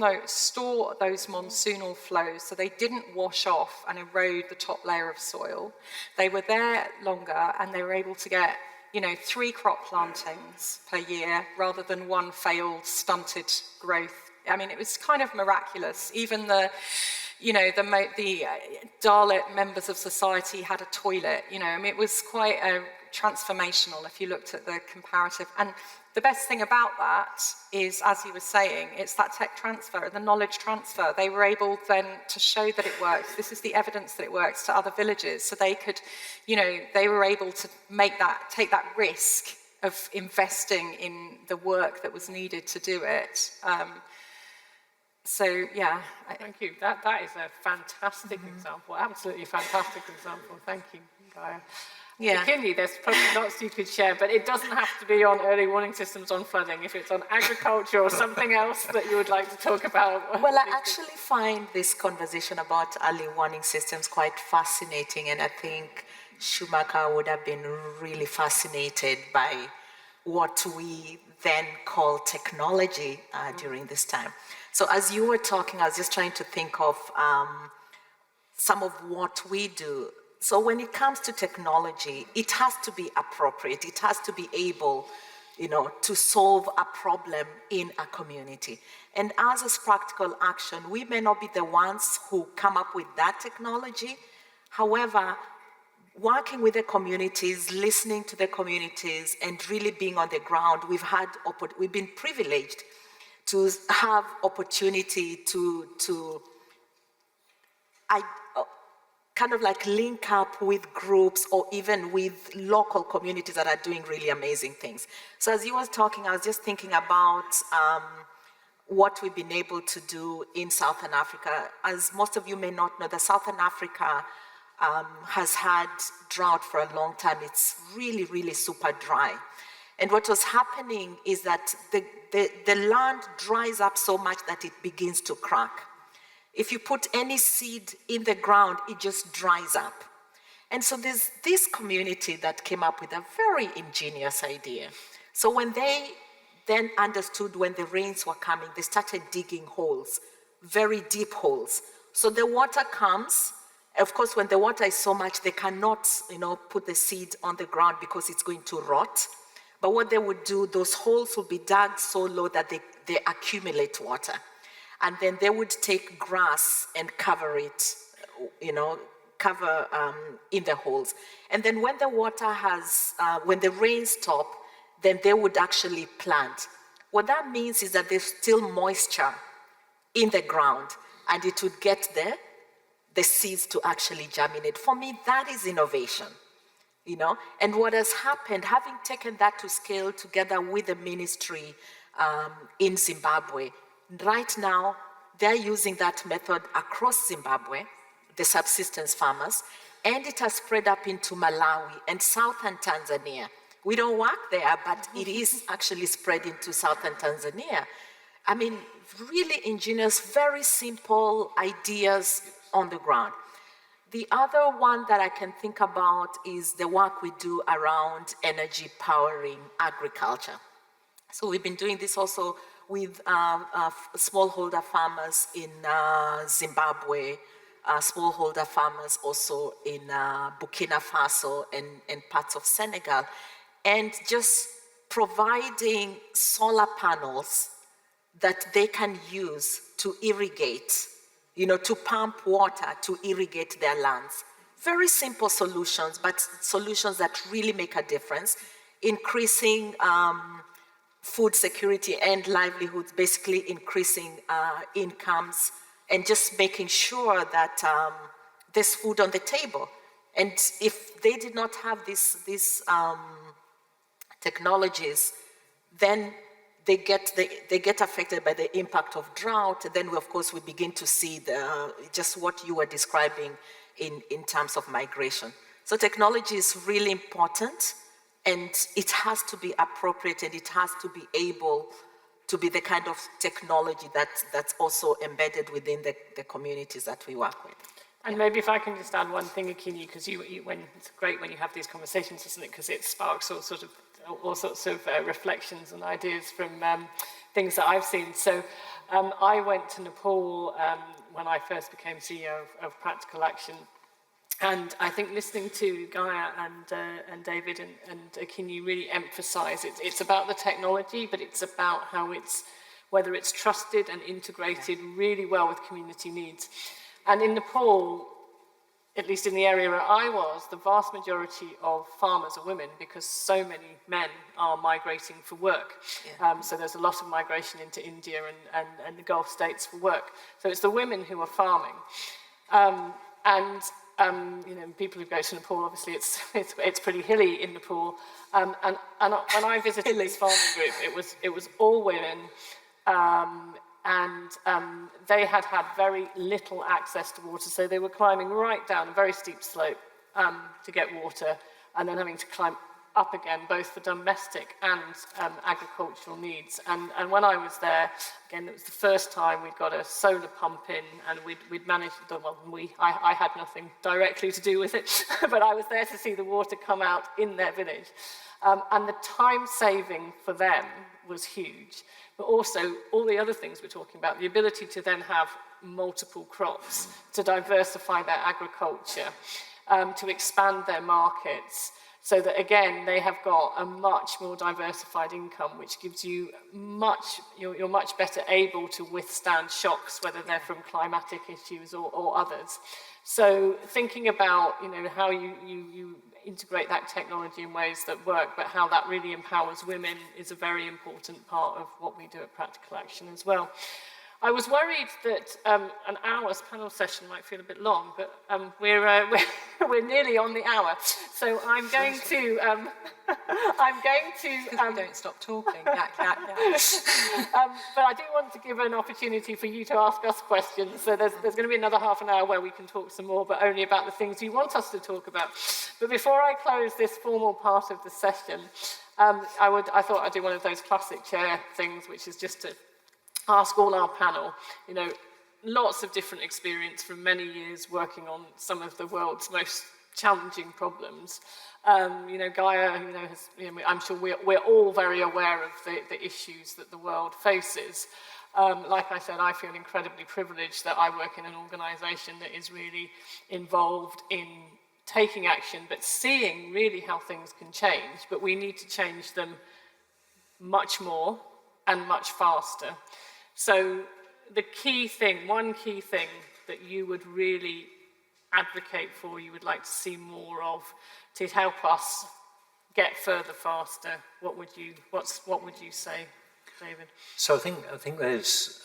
those monsoonal flows so they didn't wash off and erode the top layer of soil. They were there longer, and they were able to get, you know, 3 crop plantings per year rather than 1 failed, stunted growth. I mean, it was kind of miraculous. Even the, you know, the Dalit members of society had a toilet. You know, I mean, it was quite transformational if you looked at the comparative. And the best thing about that is, as you were saying, it's that tech transfer, the knowledge transfer. They were able then to show that it works. This is the evidence that it works to other villages. So they could, you know, they were able to take that risk of investing in the work that was needed to do it. So, yeah. Thank you. That is a fantastic example, absolutely fantastic example. Thank you, Gaia. Yeah. Kindy, there's probably lots you could share, but it doesn't have to be on early warning systems on flooding. If it's on agriculture or something else that you would like to talk about. Well, I actually find this conversation about early warning systems quite fascinating, and I think Schumacher would have been really fascinated by what we then call technology during this time. So as you were talking, I was just trying to think of some of what we do. So when it comes to technology, it has to be appropriate. It has to be able, you know, to solve a problem in a community. And as a practical action, we may not be the ones who come up with that technology. However, working with the communities, listening to the communities, and really being on the ground, we've been privileged to have opportunity to kind of like link up with groups or even with local communities that are doing really amazing things. So as you were talking, I was just thinking about what we've been able to do in Southern Africa. As most of you may not know, that Southern Africa has had drought for a long time. It's really, really super dry. And what was happening is that the land dries up so much that it begins to crack. If you put any seed in the ground, it just dries up. And so there's this community that came up with a very ingenious idea. So when they then understood when the rains were coming, they started digging holes, very deep holes. So the water comes. Of course, when the water is so much, they cannot, you know, put the seed on the ground because it's going to rot. But what they would do, those holes would be dug so low that they accumulate water. And then they would take grass and cover it, you know, in the holes. And then when the water when the rains stop, then they would actually plant. What that means is that there's still moisture in the ground, and it would get the seeds to actually germinate. For me, that is innovation, you know. And what has happened, having taken that to scale together with the ministry, in Zimbabwe. Right now, they're using that method across Zimbabwe, the subsistence farmers, and it has spread up into Malawi and southern Tanzania. We don't work there, but it is actually spread into southern Tanzania. I mean, really ingenious, very simple ideas on the ground. The other one that I can think about is the work we do around energy powering agriculture. So we've been doing this also with smallholder farmers in Zimbabwe, smallholder farmers also in Burkina Faso and parts of Senegal, and just providing solar panels that they can use to irrigate, to pump water to irrigate their lands. Very simple solutions, but solutions that really make a difference, increasing food security and livelihoods, basically increasing incomes and just making sure that there's food on the table. And if they did not have these technologies, then they get affected by the impact of drought. And then, of course, we begin to see just what you were describing in terms of migration. So technology is really important, and it has to be appropriate, and it has to be able to be the kind of technology that's also embedded within the communities that we work with. And maybe if I can just add one thing, Akinyi, because it's great when you have these conversations, isn't it? Because it sparks all sorts of reflections and ideas from things that I've seen. So I went to Nepal when I first became CEO of Practical Action. And I think listening to Gaia and David and Akinyi really emphasize it's about the technology, but it's about how whether it's trusted and integrated really well with community needs. And in Nepal, at least in the area where I was, the vast majority of farmers are women because so many men are migrating for work. Yeah. So there's a lot of migration into India and the Gulf states for work. So it's the women who are farming. People who go to Nepal, obviously it's pretty hilly in Nepal. And when I visited this farming group, it was all women. They had very little access to water, so they were climbing right down a very steep slope to get water, and then having to climb up again, both for domestic and agricultural needs. And when I was there, again, it was the first time we'd got a solar pump in, and we'd managed, I had nothing directly to do with it, but I was there to see the water come out in their village. And the time saving for them was huge. But also all the other things we're talking about, the ability to then have multiple crops, to diversify their agriculture, to expand their markets, so that again, they have got a much more diversified income, which gives you you're much better able to withstand shocks, whether they're from climatic issues or others. So thinking about, how you integrate that technology in ways that work, but how that really empowers women is a very important part of what we do at Practical Action as well. I was worried that an hour's panel session might feel a bit long, but we're nearly on the hour. So I'm going to we don't stop talking. But I do want to give an opportunity for you to ask us questions. So there's going to be another half an hour where we can talk some more, but only about the things you want us to talk about. But before I close this formal part of the session, I thought I'd do one of those classic chair things, which is just to ask all our panel, lots of different experience from many years working on some of the world's most challenging problems. Gaia, I'm sure we're all very aware of the issues that the world faces. Like I said, I feel incredibly privileged that I work in an organisation that is really involved in taking action, but seeing really how things can change. But we need to change them much more and much faster. So one key thing that you would really advocate for, you would like to see more of to help us get further faster, what would you say, David? So I think there's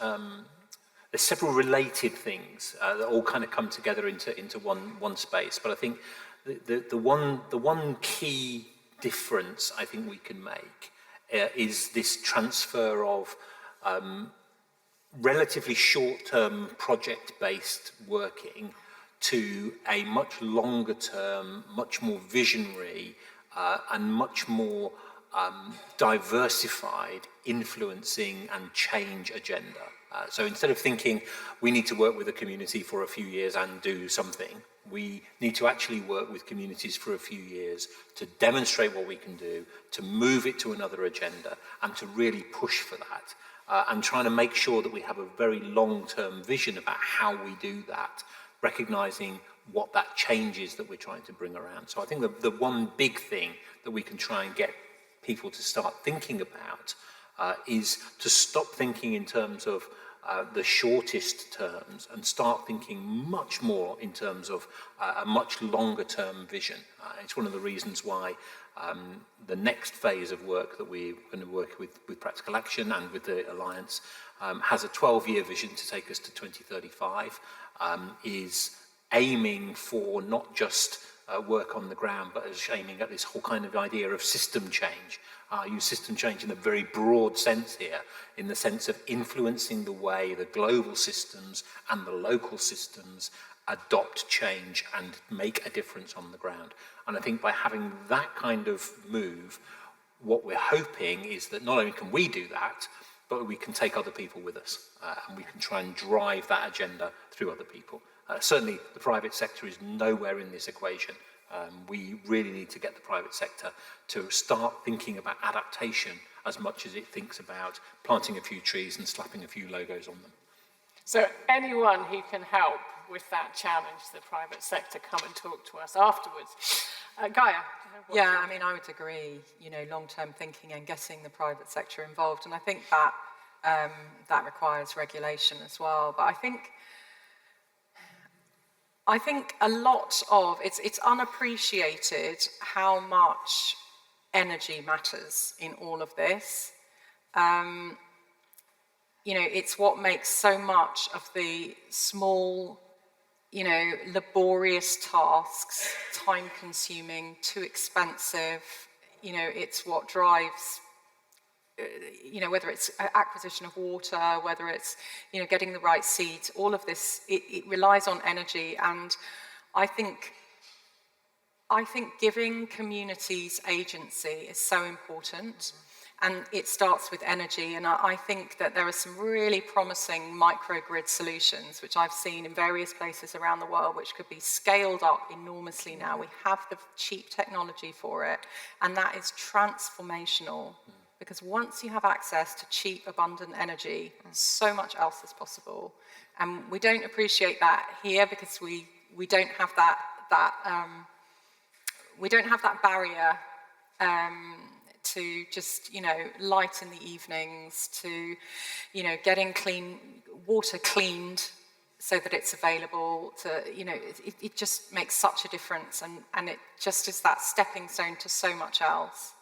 several related things that all kind of come together into one space. But I think the one key difference I think we can make is this transfer of relatively short-term project-based working to a much longer-term, much more visionary and much more diversified influencing and change agenda. So instead of thinking we need to work with a community for a few years and do something, we need to actually work with communities for a few years to demonstrate what we can do, to move it to another agenda, and to really push for that. And trying to make sure that we have a very long-term vision about how we do that, recognizing what that change is that we're trying to bring around. So I think the one big thing that we can try and get people to start thinking about is to stop thinking in terms of the shortest terms and start thinking much more in terms of a much longer term vision. It's one of the reasons why the next phase of work that we're going to work with Practical Action and with the Alliance has a 12-year vision to take us to 2035, is aiming for not just work on the ground, but is aiming at this whole kind of idea of system change. I use system change in a very broad sense here, in the sense of influencing the way the global systems and the local systems adopt change and make a difference on the ground. And I think by having that kind of move, what we're hoping is that not only can we do that, but we can take other people with us, and we can try and drive that agenda through other people. Certainly the private sector is nowhere in this equation. We really need to get the private sector to start thinking about adaptation as much as it thinks about planting a few trees and slapping a few logos on them. So anyone who can help with that challenge, the private sector, come and talk to us afterwards. Gaia? Yeah, I mean, I would agree, you know, long-term thinking and getting the private sector involved. And I think that that requires regulation as well. But I think a lot of, it's unappreciated how much energy matters in all of this. You know, it's what makes so much of the small, you know, laborious tasks, time-consuming, too expensive. You know, it's what drives, you know, whether it's acquisition of water, whether it's, you know, getting the right seeds, all of this, it relies on energy. And I think giving communities agency is so important. And it starts with energy, and I think that there are some really promising microgrid solutions, which I've seen in various places around the world, which could be scaled up enormously now. We have the cheap technology for it, and that is transformational, because once you have access to cheap, abundant energy, so much else is possible. And we don't appreciate that here because we don't have we don't have that barrier to just, you know, light in the evenings, to, you know, getting clean water cleaned so that it's available, to, you know, it just makes such a difference, and it just is that stepping stone to so much else.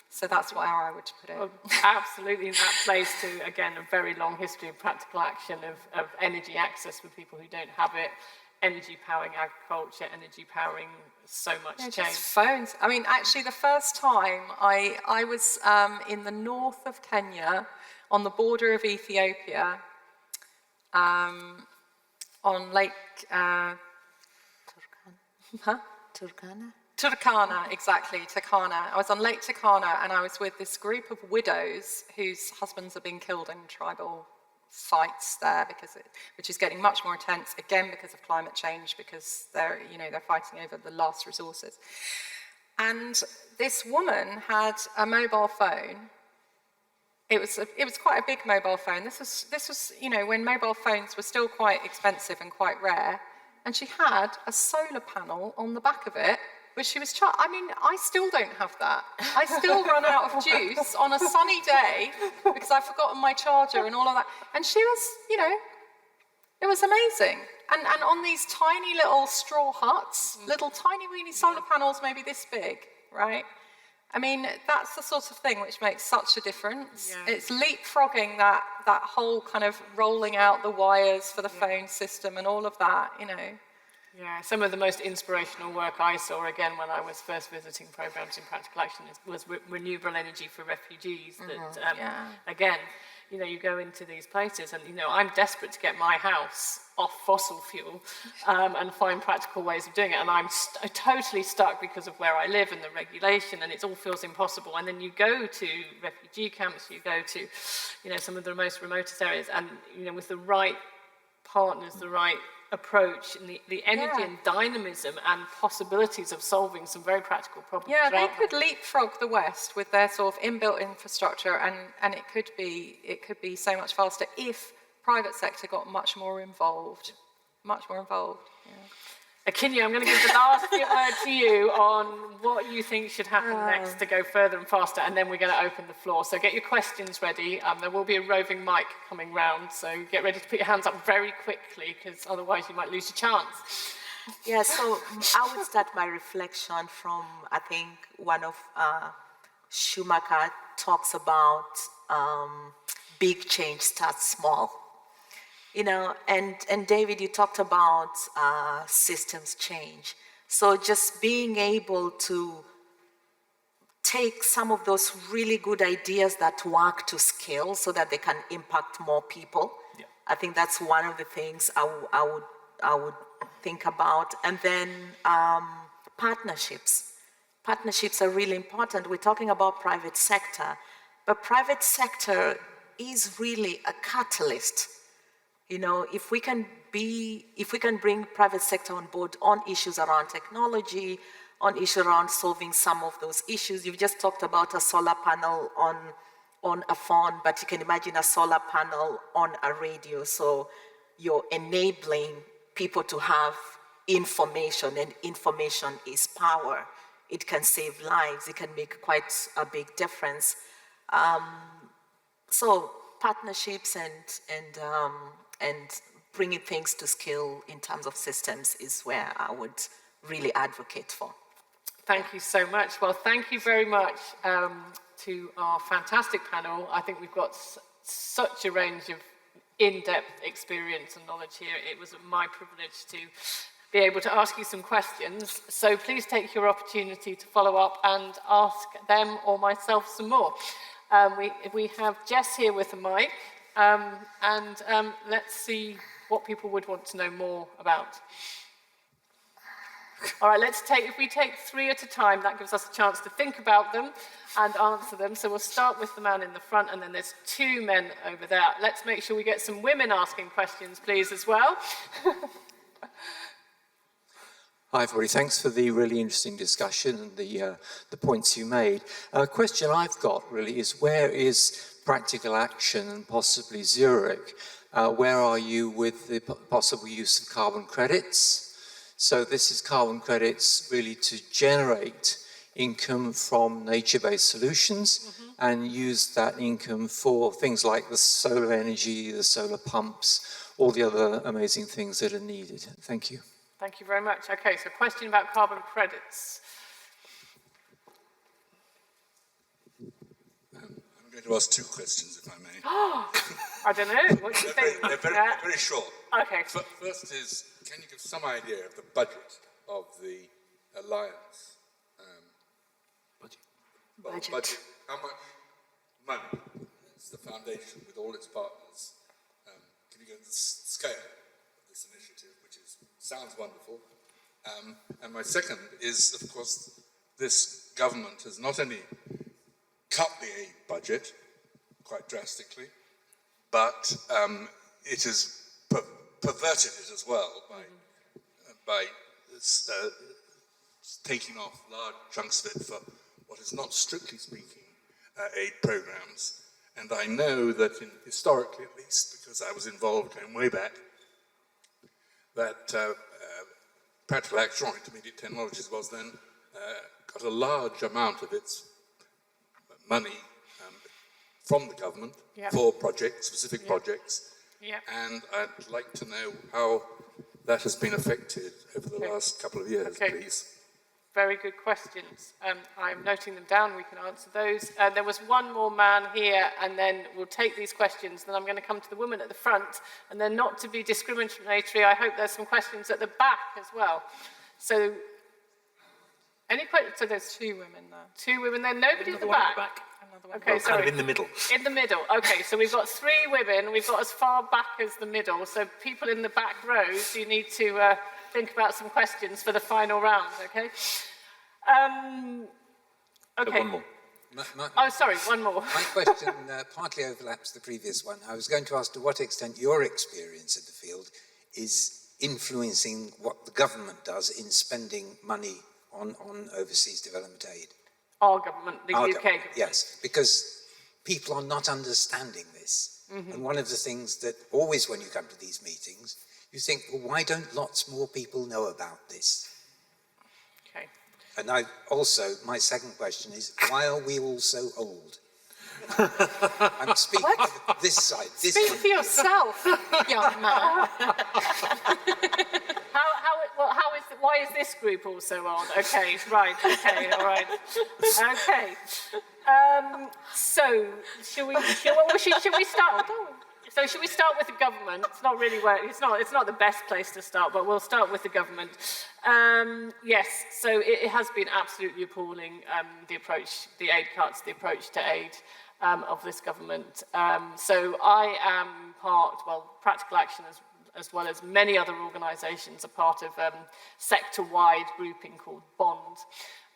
So that's how I would put it. Well, absolutely, that plays to, again, a very long history of practical action of energy access for people who don't have it, energy powering agriculture, energy powering so much change. Just phones. I mean, actually, the first time I was in the north of Kenya, on the border of Ethiopia, on Lake Turkana, exactly, Turkana. I was on Lake Turkana, and I was with this group of widows whose husbands have been killed in tribal fights there, which is getting much more intense, again because of climate change, because they're fighting over the last resources. And this woman had a mobile phone. It was quite a big mobile phone. This was you know, when mobile phones were still quite expensive and quite rare. And she had a solar panel on the back of it, which she was I mean, I still don't have that. I still run out of juice on a sunny day because I've forgotten my charger and all of that. And she was, you know, it was amazing. And on these tiny little straw huts, little tiny weeny solar panels, maybe this big, right? I mean, that's the sort of thing which makes such a difference. Yeah. It's leapfrogging that whole kind of rolling out the wires for the phone system and all of that, you know. Yeah, some of the most inspirational work I saw, again, when I was first visiting programs in practical action was renewable energy for refugees. That, again, you know, you go into these places and, you know, I'm desperate to get my house off fossil fuel and find practical ways of doing it. And I'm totally stuck because of where I live and the regulation, and it all feels impossible. And then you go to refugee camps, you go to, you know, some of the most remotest areas, and, you know, with the right partners, the right approach, and the energy and dynamism and possibilities of solving some very practical problems. Yeah, they could leapfrog the West with their sort of inbuilt infrastructure, and it could be so much faster if private sector got much more involved. Yeah. Akinya, I'm going to give the last word to you on what you think should happen next to go further and faster, and then we're going to open the floor. So get your questions ready. There will be a roving mic coming round, so get ready to put your hands up very quickly, because otherwise you might lose your chance. Yeah, so I would start my reflection from, I think, one of Schumacher talks about big change starts small. You know, and David, you talked about systems change. So just being able to take some of those really good ideas that work to scale so that they can impact more people. Yeah. I think that's one of the things I would think about. And then partnerships. Partnerships are really important. We're talking about private sector, but private sector is really a catalyst. You know, if we can bring private sector on board on issues around technology, on issues around solving some of those issues. You've just talked about a solar panel on a phone, but you can imagine a solar panel on a radio. So you're enabling people to have information, and information is power. It can save lives. It can make quite a big difference. So partnerships and bringing things to scale in terms of systems is where I would really advocate for. Thank you so much. Well, thank you very much to our fantastic panel. I think we've got such a range of in-depth experience and knowledge here. It was my privilege to be able to ask you some questions. So please take your opportunity to follow up and ask them or myself some more. We have Jess here with a mic. Let's see what people would want to know more about. All right, if we take three at a time, that gives us a chance to think about them and answer them. So we'll start with the man in the front, and then there's two men over there. Let's make sure we get some women asking questions, please, as well. Hi, everybody. Thanks for the really interesting discussion and the points you made. A question I've got really is, where is practical action and possibly Zurich? Where are you with the possible use of carbon credits? So this is carbon credits really to generate income from nature-based solutions and use that income for things like the solar energy, the solar pumps, all the other amazing things that are needed. Thank you. Thank you very much. Okay, so question about carbon credits. I'm going to ask two questions, if I may. I don't know. What do you think? They're very short. Okay. First is, can you give some idea of the budget of the Alliance? Budget. How much money is the foundation with all its partners? Can you give the scale of this initiative, which sounds wonderful? And my second is, of course, this government has not only cut the aid budget quite drastically, but it has perverted it as well by taking off large chunks of it for what is not, strictly speaking, aid programs. And I know that historically, at least, because I was involved going way back, that Practical Action on Intermediate Technologies was then got a large amount of its money from the government for projects, specific projects. And I'd like to know how that has been affected over the last couple of years, please. very good questions. I'm noting them down, we can answer those. There was one more man here, and then we'll take these questions. Then I'm going to come to the woman at the front, and then not to be discriminatory, I hope there's some questions at the back as well. So, any questions? So there's Two women there. two women there, nobody at the One back. at the back. Another one. Okay, Well, sorry. kind of in the middle. In the middle, okay, so we've got three women, we've got as far back as the middle, so people in the back rows, you need to think about some questions for the final round, okay? So Okay. one more. Oh, sorry, one more. My question partly overlaps the previous one. I was going to ask to what extent your experience in the field is influencing what the government does in spending money on overseas development aid. Our government, the Our UK government, government. yes, because people are not understanding this. And one of the things that always when you come to these meetings, you think, well, why don't lots more people know about this? Okay. And my second question is, why are we all so old? I'm speaking to this side. This Speak one. for yourself, young man. Why is this group also on? Okay, right, okay, all right. Okay. So, should we start? So should we start with the government? It's not really where, it's not the best place to start, but we'll start with the government. Yes, so it has been absolutely appalling, the approach, the aid cuts, the approach to aid of this government. So I am Practical Action as well as many other organisations are part of sector-wide grouping called BOND.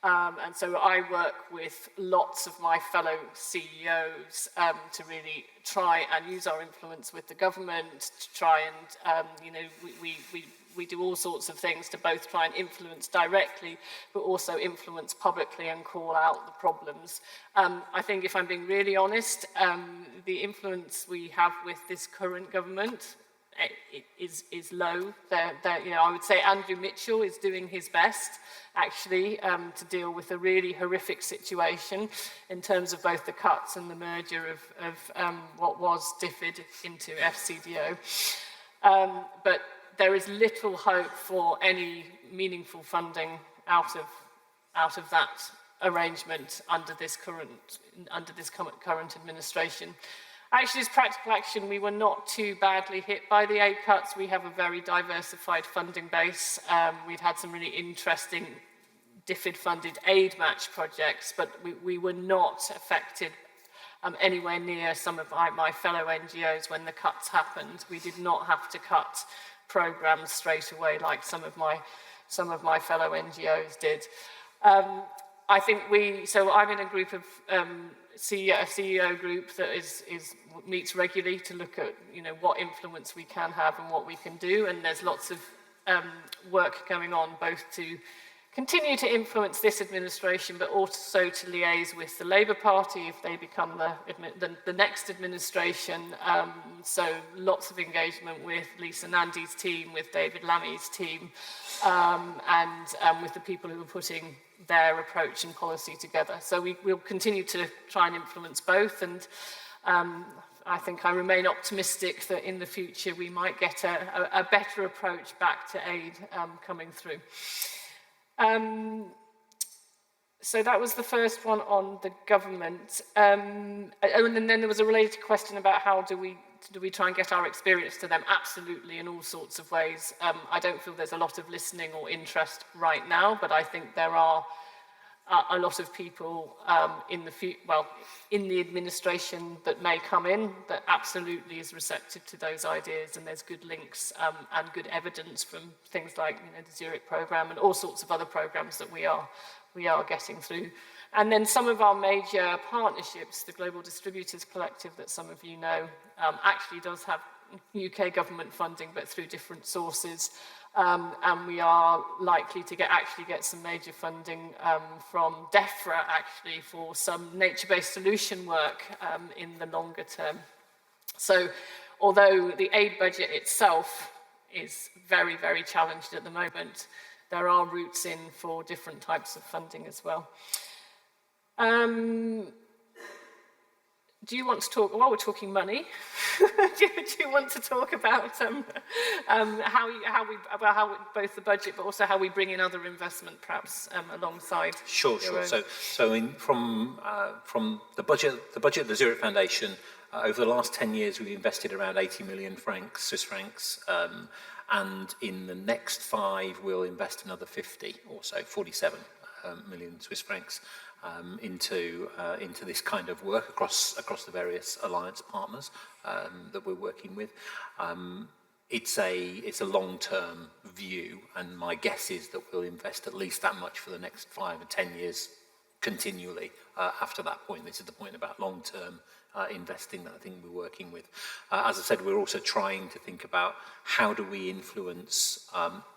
And so I work with lots of my fellow CEOs to really try and use our influence with the government to try and, we do all sorts of things to both try and influence directly, but also influence publicly and call out the problems. I think if I'm being really honest, the influence we have with this current government is low. I would say Andrew Mitchell is doing his best, actually, to deal with a really horrific situation in terms of both the cuts and the merger of what was DFID into FCDO. But there is little hope for any meaningful funding out of that arrangement under this current administration. Actually, as Practical Action, we were not too badly hit by the aid cuts. We have a very diversified funding base. We've had some really interesting DFID-funded aid match projects, but we were not affected anywhere near some of my fellow NGOs when the cuts happened. We did not have to cut programs straight away like some of my fellow NGOs did. I think I'm in a group of a CEO group that meets regularly to look at what influence we can have and what we can do, and there's lots of work going on both to continue to influence this administration, but also to liaise with the Labour Party if they become the next administration. So lots of engagement with Lisa Nandy's team, with David Lammy's team, and with the people who are putting their approach and policy together. So we'll continue to try and influence both, and I think I remain optimistic that in the future we might get a better approach back to aid coming through. So that was the first one on the government. And then there was a related question about how do we try and get our experience to them? Absolutely, in all sorts of ways. I don't feel there's a lot of listening or interest right now, but I think there are a lot of people in the administration that may come in that absolutely is receptive to those ideas, and there's good links and good evidence from things like the Zurich programme and all sorts of other programmes that we are getting through. And then some of our major partnerships, the Global Distributors Collective that some of you know, actually does have UK government funding, but through different sources. And we are likely to get some major funding from DEFRA, actually, for some nature-based solution work in the longer term. So although the aid budget itself is very, very challenged at the moment, there are routes in for different types of funding as well. do you want to talk, while we're talking money, do you want to talk about how both the budget but also how we bring in other investment perhaps alongside? Sure. From the budget of the Zurich Foundation, over the last 10 years we've invested around 80 million Swiss francs, and in the next 5 we'll invest another 50 or so, 47 million Swiss francs. Into this kind of work across the various alliance partners that we're working with. It's a long-term view, and my guess is that we'll invest at least that much for the next 5 or 10 years continually. After that point, this is the point about long-term investing that I think we're working with. As I said, we're also trying to think about how do we influence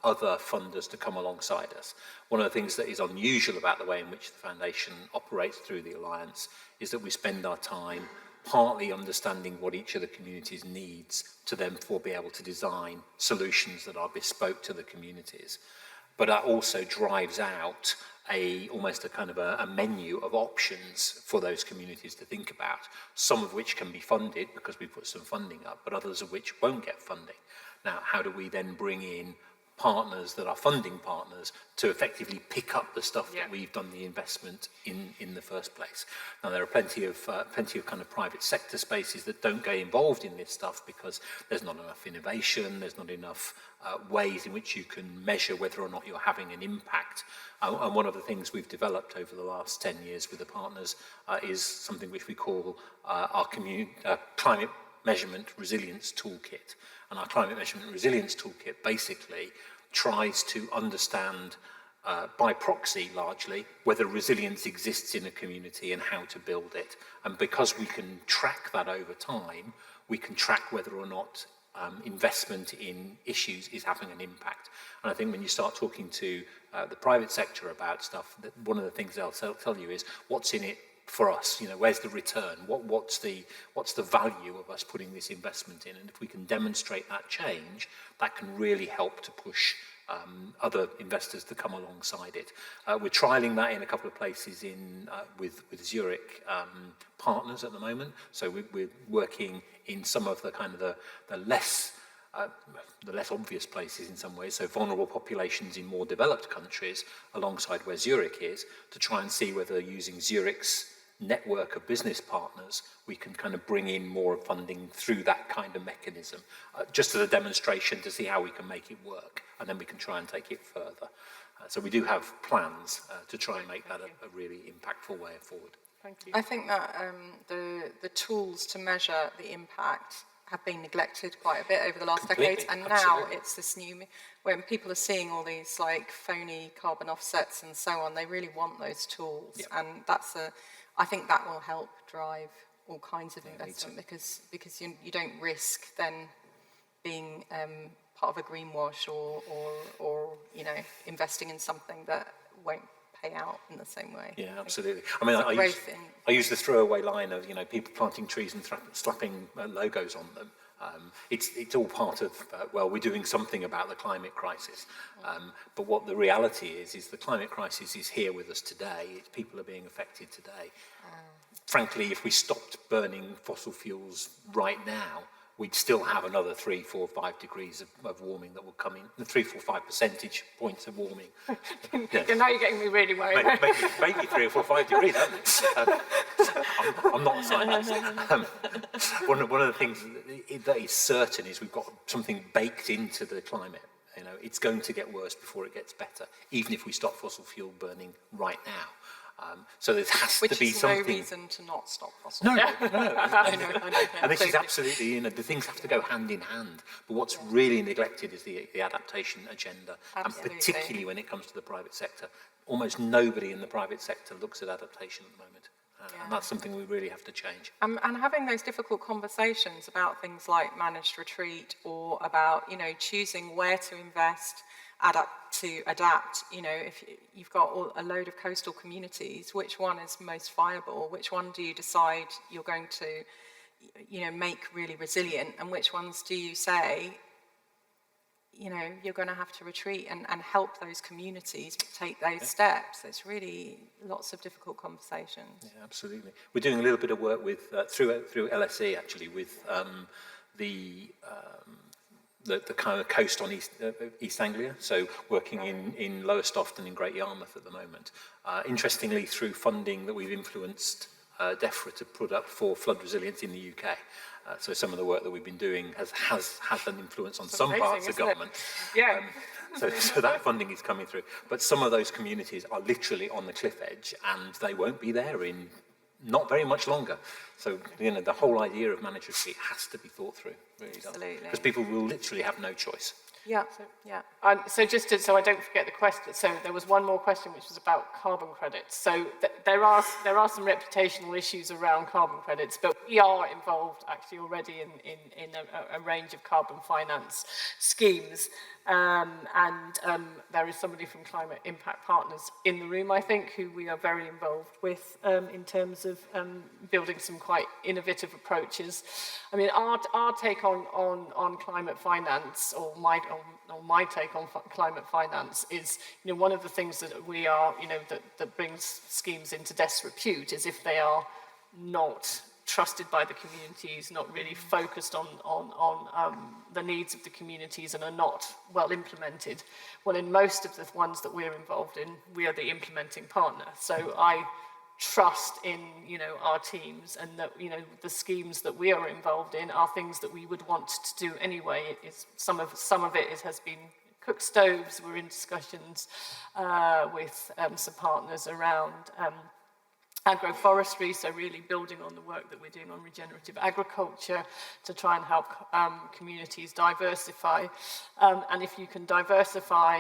other funders to come alongside us. One of the things that is unusual about the way in which the foundation operates through the alliance is that we spend our time partly understanding what each of the communities needs to then be able to design solutions that are bespoke to the communities. But that also drives out almost a kind of a menu of options for those communities to think about, some of which can be funded because we put some funding up, but others of which won't get funding. Now, how do we then bring in partners that are funding partners to effectively pick up the stuff that we've done the investment in the first place? Now, there are plenty of kind of private sector spaces that don't get involved in this stuff because there's not enough innovation, there's not enough ways in which you can measure whether or not you're having an impact. And one of the things we've developed over the last 10 years with the partners is something which we call our climate measurement resilience toolkit. And our climate measurement resilience toolkit basically tries to understand by proxy largely whether resilience exists in a community and how to build it. And because we can track that over time, we can track whether or not investment in issues is having an impact. And I think when you start talking to the private sector about stuff, that one of the things they'll tell you is what's in it for us, where's the return? What's the value of us putting this investment in? And if we can demonstrate that change, that can really help to push other investors to come alongside it. We're trialling that in a couple of places with Zurich partners at the moment. So we're working in some of the kind of the less obvious places in some ways, so vulnerable populations in more developed countries alongside where Zurich is, to try and see whether using Zurich's network of business partners, we can kind of bring in more funding through that kind of mechanism, just as a demonstration to see how we can make it work, and then we can try and take it further. So we do have plans to try and make that a really impactful way forward. Thank you. I think that the tools to measure the impact have been neglected quite a bit over the last decades, and now it's this new, when people are seeing all these like phony carbon offsets and so on, they really want those tools, and I think that will help drive all kinds of investment because you don't risk then being part of a greenwash or investing in something that won't pay out in the same way. Yeah, absolutely. I mean, I use the throwaway line of people planting trees and slapping logos on them. It's all part of we're doing something about the climate crisis. But what the reality is the climate crisis is here with us today. People are being affected today. Frankly, if we stopped burning fossil fuels right now, we'd still have another 3, 4, 5 degrees of warming that will come in, the 3, 4, 5 percentage points of warming. Now you're getting me really worried. Maybe 3 or 4, 5 degrees, I'm not a scientist. One of the things that is certain is we've got something baked into the climate. It's going to get worse before it gets better, even if we stop fossil fuel burning right now. So there has to be something. Which is no reason to not stop fossil fuel. No. And this is absolutely, the things have to go hand in hand. But what's really neglected is the adaptation agenda. Absolutely. And particularly when it comes to the private sector. Almost nobody in the private sector looks at adaptation at the moment. And that's something we really have to change. And having those difficult conversations about things like managed retreat or about, choosing where to invest, adapt, if you've got a load of coastal communities, which one is most viable? Which one do you decide you're going to, make really resilient? And which ones do you say, you know, you're going to have to retreat and help those communities take those steps. It's really lots of difficult conversations. Yeah, absolutely. We're doing a little bit of work with through LSE actually with the kind of coast on East Anglia, so working in Lowestoft and in Great Yarmouth at the moment. Interestingly, through funding that we've influenced DEFRA to put up for flood resilience in the UK. So some of the work that we've been doing has an influence on some parts of government. Yeah. So that funding is coming through. But some of those communities are literally on the cliff edge and they won't be there in not very much longer. So, you know, the whole idea of managed retreat has to be thought through, really does. Absolutely. Because people will literally have no choice. Yeah, yeah. So just to, so I don't forget the question, so there was one more question which was about carbon credits. So there are some reputational issues around carbon credits, but we are involved actually already in a range of carbon finance schemes. There is somebody from Climate Impact Partners in the room, I think, who we are very involved with in terms of building some quite innovative approaches. I mean, our take on climate finance, or my take on climate finance is, you know, one of the things that we are, you know, that brings schemes into disrepute is if they are not trusted by the communities, not really focused on the needs of the communities, and are not well implemented. Well, in most of the ones that we're involved in, we are the implementing partner. So I trust in, you know, our teams, and that, you know, the schemes that we are involved in are things that we would want to do anyway. Some of it has been cook stoves. We're in discussions with some partners around agroforestry, so really building on the work that we're doing on regenerative agriculture to try and help communities diversify. And if you can diversify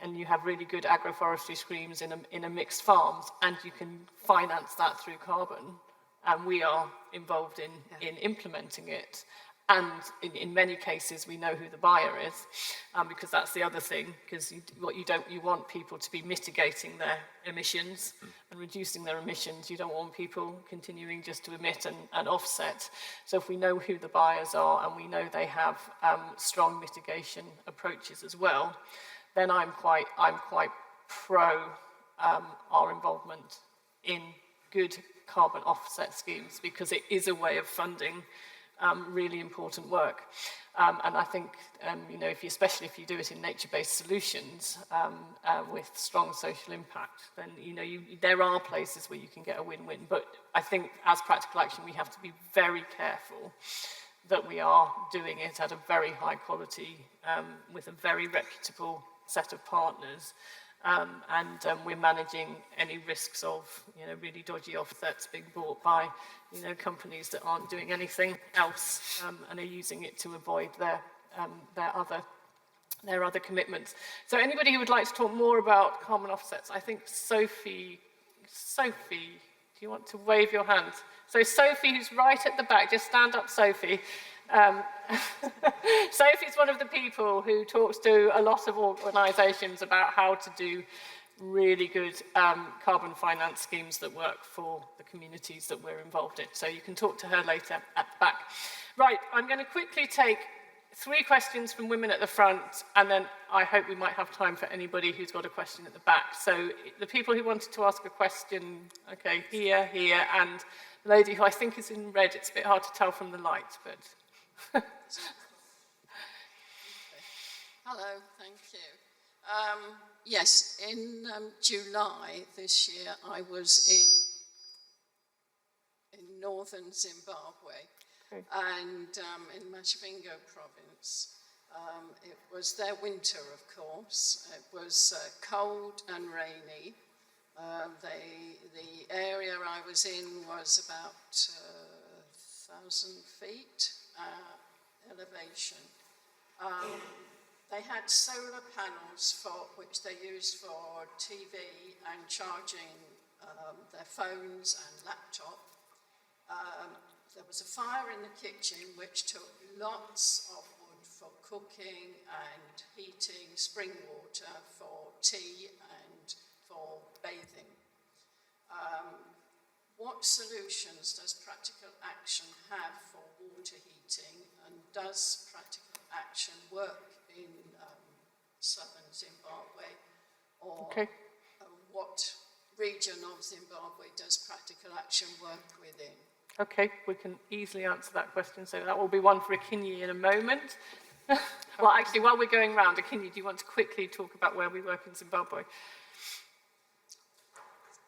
and you have really good agroforestry schemes in a mixed farms, and you can finance that through carbon, and we are involved in implementing it. And in many cases, we know who the buyer is, because that's the other thing, because you want people to be mitigating their emissions and reducing their emissions. You don't want people continuing just to emit and offset. So if we know who the buyers are and we know they have strong mitigation approaches as well, then I'm quite pro our involvement in good carbon offset schemes, because it is a way of funding really important work. And I think, you know, especially if you do it in nature-based solutions with strong social impact, then, you know, there are places where you can get a win-win. But I think as Practical Action, we have to be very careful that we are doing it at a very high quality with a very reputable set of partners. We're managing any risks of, you know, really dodgy offsets being bought by, you know, companies that aren't doing anything else and are using it to avoid their other commitments. So anybody who would like to talk more about carbon offsets, I think Sophie, do you want to wave your hand? So Sophie, who's right at the back, just stand up, Sophie. Sophie's one of the people who talks to a lot of organisations about how to do really good carbon finance schemes that work for the communities that we're involved in. So you can talk to her later at the back. Right, I'm going to quickly take 3 questions from women at the front, and then I hope we might have time for anybody who's got a question at the back. So the people who wanted to ask a question, okay, here, and the lady who I think is in red, it's a bit hard to tell from the light, but... Hello, thank you. Yes, in July this year, I was in northern Zimbabwe, and in Masvingo province. It was their winter, of course. It was cold and rainy. The area I was in was about 1,000 feet elevation. They had solar panels which they used for TV and charging their phones and laptop. There was a fire in the kitchen which took lots of wood for cooking and heating, spring water for tea and for bathing. What solutions does Practical Action have for water heating, and does Practical Action work in southern Zimbabwe, or Okay. what region of Zimbabwe does Practical Action work within? Okay, we can easily answer that question. So that will be one for Akinyi in a moment. Well, actually, while we're going round, Akinyi, do you want to quickly talk about where we work in Zimbabwe?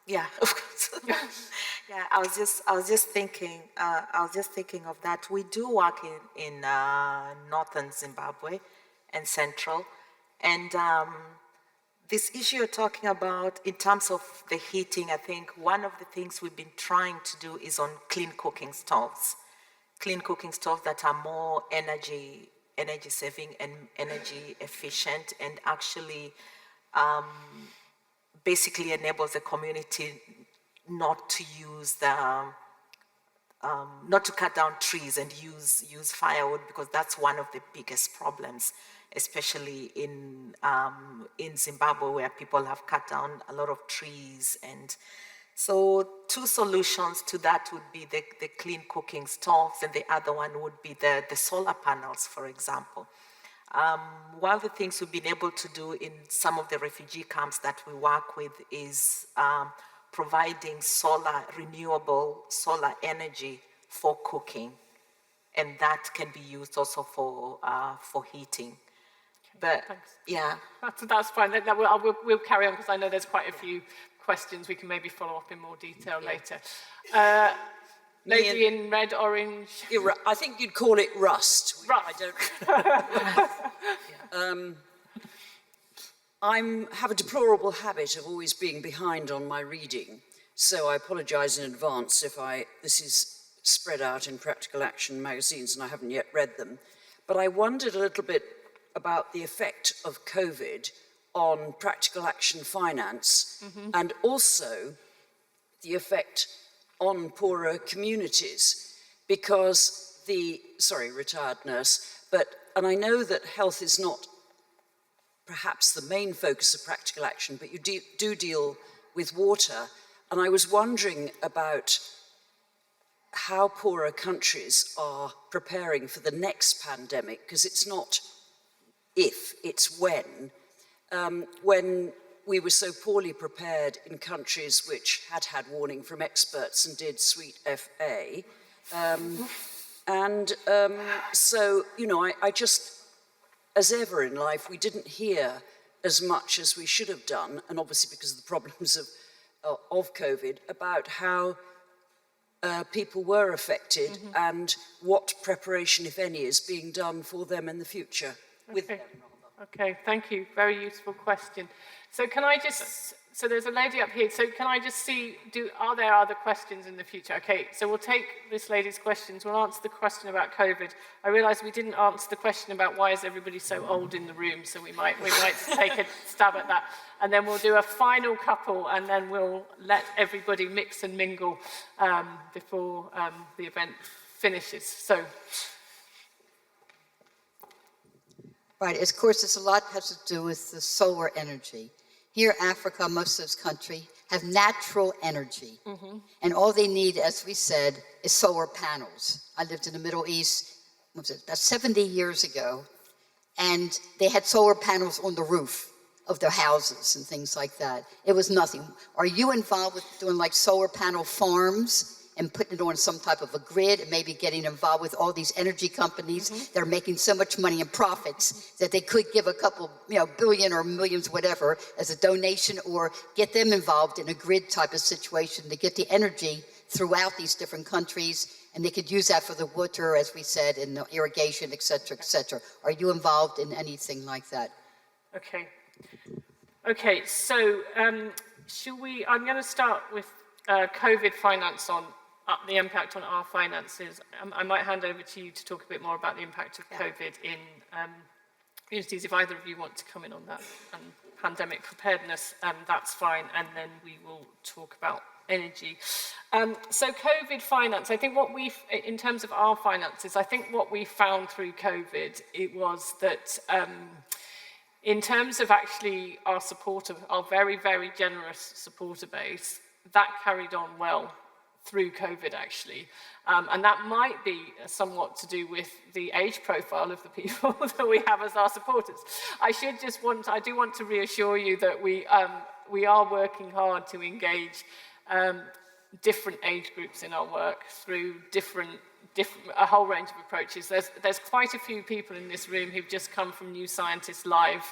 Yeah, of course. Yeah, I was just thinking of that. We do work in northern Zimbabwe and central, and this issue you're talking about in terms of the heating, I think one of the things we've been trying to do is on clean cooking stoves that are more energy saving and energy efficient, and actually basically enables the community not to use not to cut down trees and use firewood, because that's one of the biggest problems, especially in Zimbabwe, where people have cut down a lot of trees. And so two solutions to that would be the clean cooking stoves, and the other one would be the solar panels, for example. One of the things we've been able to do in some of the refugee camps that we work with is providing renewable solar energy for cooking, and that can be used also for heating. But Thanks. yeah, That's fine. We'll carry on, because I know there's quite a few questions. We can maybe follow up in more detail later. Lady in red, orange. I think you'd call it rust. Rust. I have a deplorable habit of always being behind on my reading, so I apologise in advance if this is spread out in Practical Action magazines and I haven't yet read them. But I wondered a little bit about the effect of COVID on Practical Action finance, and also the effect on poorer communities, because retired nurse, and I know that health is not perhaps the main focus of Practical Action, but you do deal with water, and I was wondering about how poorer countries are preparing for the next pandemic, because it's not if, it's when we were so poorly prepared in countries which had warning from experts and did sweet FA. So, I just, as ever in life, we didn't hear as much as we should have done, and obviously because of the problems of COVID, about how people were affected and what preparation, if any, is being done for them in the future. With them. Okay, thank you. Very useful question. So can I just, so there's a lady up here, so can I just see, are there other questions in the future? Okay, so we'll take this lady's questions. We'll answer the question about COVID. I realise we didn't answer the question about why is everybody so old in the room, so we might take a stab at that. And then we'll do a final couple, and then we'll let everybody mix and mingle before the event finishes. So. Right, of course, it's a lot has to do with the solar energy. Here, Africa, most of this country, have natural energy. And all they need, as we said, is solar panels. I lived in the Middle East, about 70 years ago, and they had solar panels on the roof of their houses and things like that. It was nothing. Are you involved with doing like solar panel farms and putting it on some type of a grid, and maybe getting involved with all these energy companies that are making so much money in profits that they could give a couple, billion or millions, whatever, as a donation, or get them involved in a grid type of situation to get the energy throughout these different countries, and they could use that for the water, as we said, and the irrigation, et cetera, et cetera. Are you involved in anything like that? Okay, so I'm going to start with COVID finance on the impact on our finances. I might hand over to you to talk a bit more about the impact of COVID in communities. If either of you want to come in on that, and pandemic preparedness, that's fine, and then we will talk about energy. So COVID finance, I think in terms of our finances, I think what we found through COVID, it was that in terms of actually our supporter, our very, very generous supporter base, that carried on well through COVID, actually. And that might be somewhat to do with the age profile of the people that we have as our supporters. I do want to reassure you that we are working hard to engage different age groups in our work through a whole range of approaches. There's quite a few people in this room who've just come from New Scientist Live,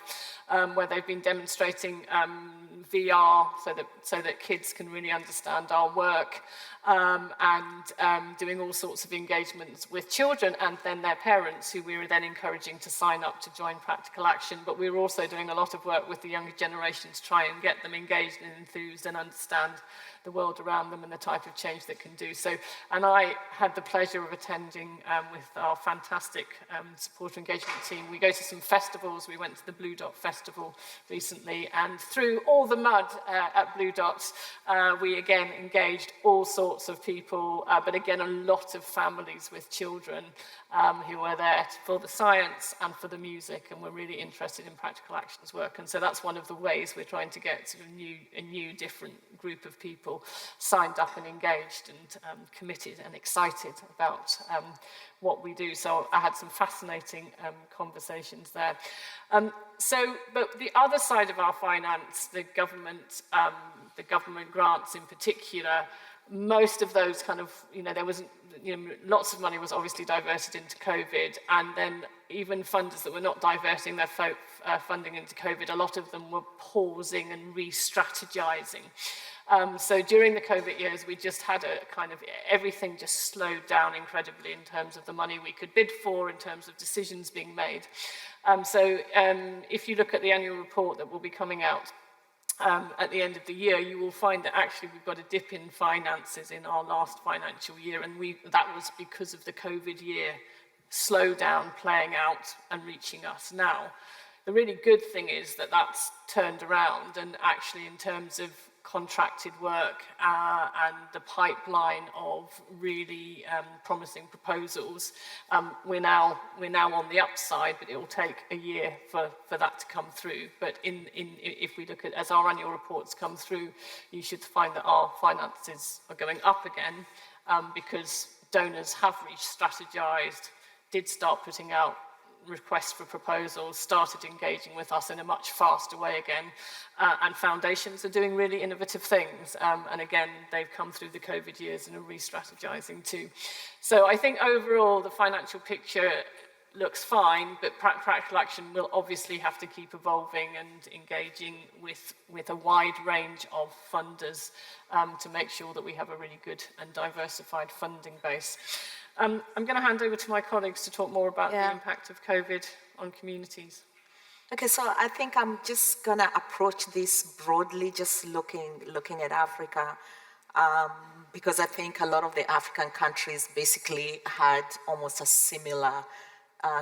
where they've been demonstrating VR so that kids can really understand our work, and doing all sorts of engagements with children and then their parents, who we were then encouraging to sign up to join Practical Action. But we were also doing a lot of work with the younger generation to try and get them engaged and enthused and understand the world around them and the type of change that can do. So, and I had the pleasure of attending with our fantastic supporter engagement team. We go to some festivals. We went to the Blue Dot Festival recently, and through all the mud at Blue Dot, we again engaged all sorts of people, but again a lot of families with children who were there for the science and for the music, and were really interested in Practical Action's work. And so that's one of the ways we're trying to get sort of a new different group of people signed up and engaged and committed and excited about what we do. So I had some fascinating conversations there. But the other side of our finance, the government grants in particular, most of those kind of, there wasn't, lots of money was obviously diverted into COVID, and then even funders that were not diverting their funding into COVID, a lot of them were pausing and re-strategizing. So during the COVID years, we just had a kind of, everything just slowed down incredibly in terms of the money we could bid for, in terms of decisions being made. If you look at the annual report that will be coming out at the end of the year, you will find that actually we've got a dip in finances in our last financial year, and that was because of the COVID year slowdown playing out and reaching us now. The really good thing is that that's turned around, and actually in terms of contracted work and the pipeline of really promising proposals, we're now on the upside, but it will take a year for that to come through. But if we look at, as our annual reports come through, you should find that our finances are going up again, because donors have re-strategized, did start putting out requests for proposals, started engaging with us in a much faster way again, and foundations are doing really innovative things, and again they've come through the COVID years and are re-strategizing too. So I think overall the financial picture looks fine, but Practical Action will obviously have to keep evolving and engaging with a wide range of funders to make sure that we have a really good and diversified funding base. I'm going to hand over to my colleagues to talk more about the impact of COVID on communities. Okay, so I think I'm just going to approach this broadly, just looking at Africa, because I think a lot of the African countries basically had almost a similar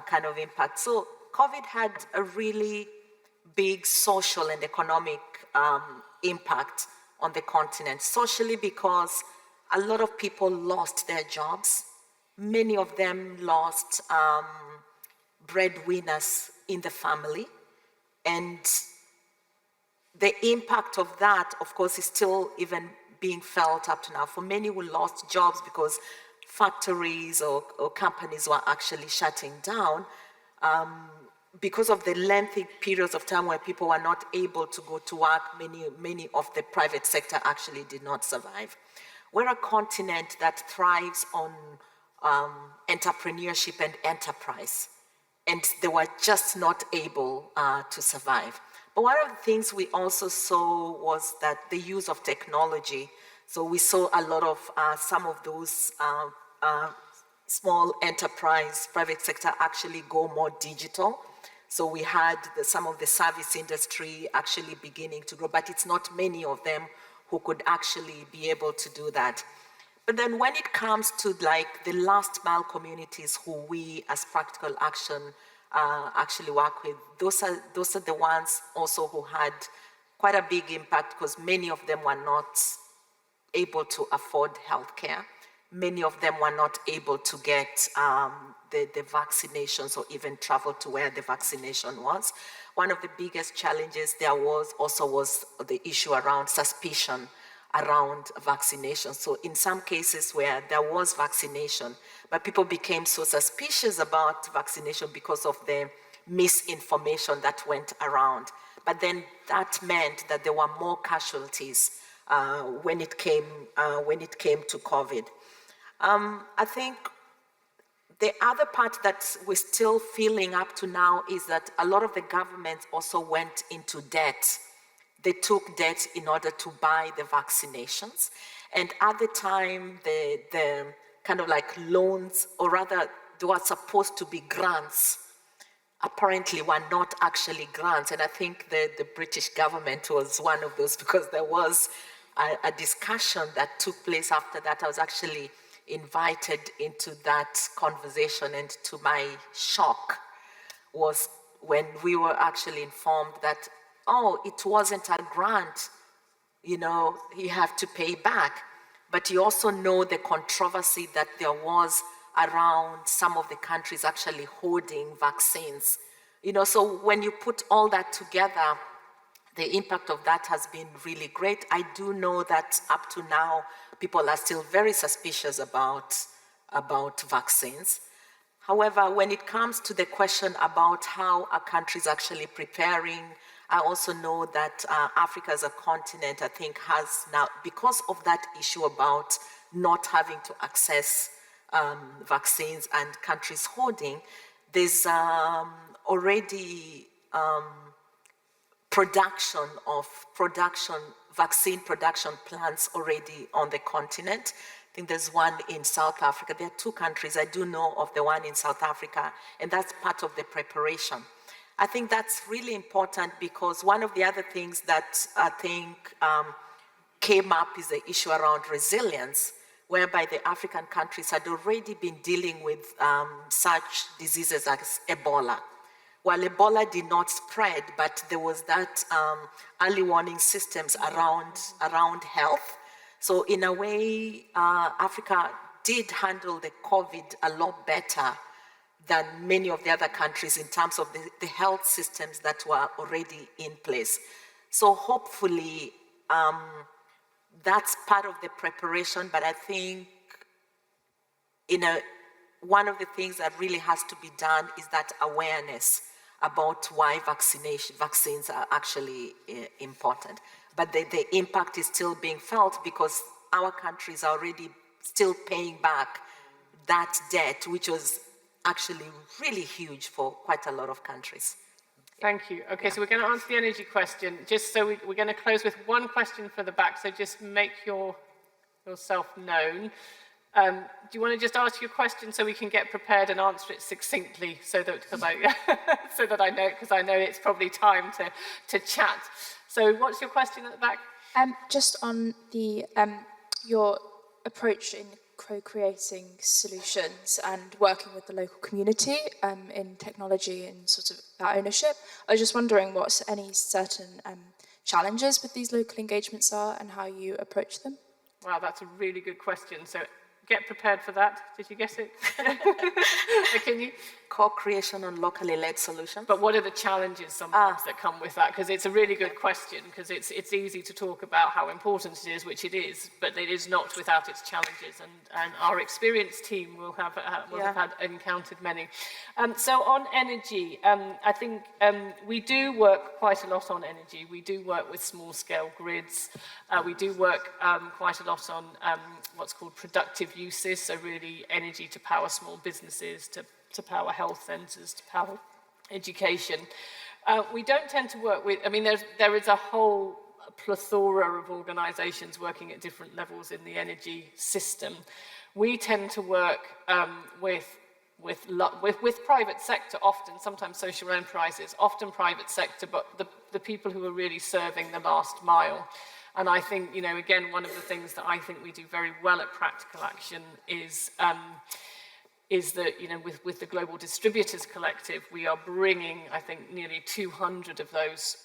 kind of impact. So COVID had a really big social and economic impact on the continent. Socially, because a lot of people lost their jobs. Many of them lost breadwinners in the family, and the impact of that, of course, is still even being felt up to now. For many who lost jobs because factories or companies were actually shutting down, because of the lengthy periods of time where people were not able to go to work, many of the private sector actually did not survive. We're a continent that thrives on entrepreneurship and enterprise, and they were just not able to survive. But one of the things we also saw was that the use of technology. So we saw a lot of some of those small enterprise, private sector actually go more digital. So we had some of the service industry actually beginning to grow, but it's not many of them who could actually be able to do that. But then when it comes to like the last mile communities who we as Practical Action actually work with, those are the ones also who had quite a big impact, because many of them were not able to afford healthcare. Many of them were not able to get the vaccinations or even travel to where the vaccination was. One of the biggest challenges there was the issue around suspicion around vaccination. So in some cases where there was vaccination, but people became so suspicious about vaccination because of the misinformation that went around. But then that meant that there were more casualties when it came to COVID. I think the other part that we're still feeling up to now is that a lot of the governments also went into debt. They took debt in order to buy the vaccinations. And at the time, the kind of like loans, or rather, they were supposed to be grants, apparently were not actually grants. And I think the British government was one of those, because there was a discussion that took place after that. I was actually invited into that conversation, and to my shock was when we were actually informed that, oh, it wasn't a grant, you have to pay back. But you also know the controversy that there was around some of the countries actually hoarding vaccines. So when you put all that together, the impact of that has been really great. I do know that up to now, people are still very suspicious about vaccines. However, when it comes to the question about how a country is actually preparing, I also know that Africa as a continent, I think, has now, because of that issue about not having to access vaccines and countries hoarding, there's already vaccine production plants already on the continent. I think there's one in South Africa. There are two countries. I do know of the one in South Africa, and that's part of the preparation. I think that's really important, because one of the other things that I think came up is the issue around resilience, whereby the African countries had already been dealing with such diseases as Ebola. Well, Ebola did not spread, but there was that early warning systems around health. So in a way, Africa did handle the COVID a lot better than many of the other countries in terms of the health systems that were already in place. So hopefully, that's part of the preparation, but I think one of the things that really has to be done is that awareness about why vaccines are actually important. But the impact is still being felt, because our countries are already still paying back that debt, which was actually really huge for quite a lot of countries. Thank you. Okay, so we're going to answer the energy question. Just so we're going to close with one question for the back, so just make yourself known. Do you want to just ask your question so we can get prepared and answer it succinctly, so that I know it's probably time to chat. So what's your question at the back? Just on the your approach in co-creating solutions and working with the local community in technology and sort of that ownership. I was just wondering what any certain challenges with these local engagements are and how you approach them. Wow, that's a really good question. So get prepared for that. Did you guess it? Can you? Co-creation on locally led solutions. But what are the challenges sometimes that come with that? Because it's a really good question, because it's easy to talk about how important it is, which it is, but it is not without its challenges. And our experienced team will have encountered many. So on energy, I think we do work quite a lot on energy. We do work with small-scale grids. We do work quite a lot on what's called productive uses, so really energy to power small businesses, to power health centres, to power education. We don't tend to work with, there is a whole plethora of organisations working at different levels in the energy system. We tend to work with private sector often, sometimes social enterprises, often private sector, but the people who are really serving the last mile. And I think, again, one of the things that I think we do very well at Practical Action is that, with the Global Distributors Collective, we are bringing, I think, nearly 200 of those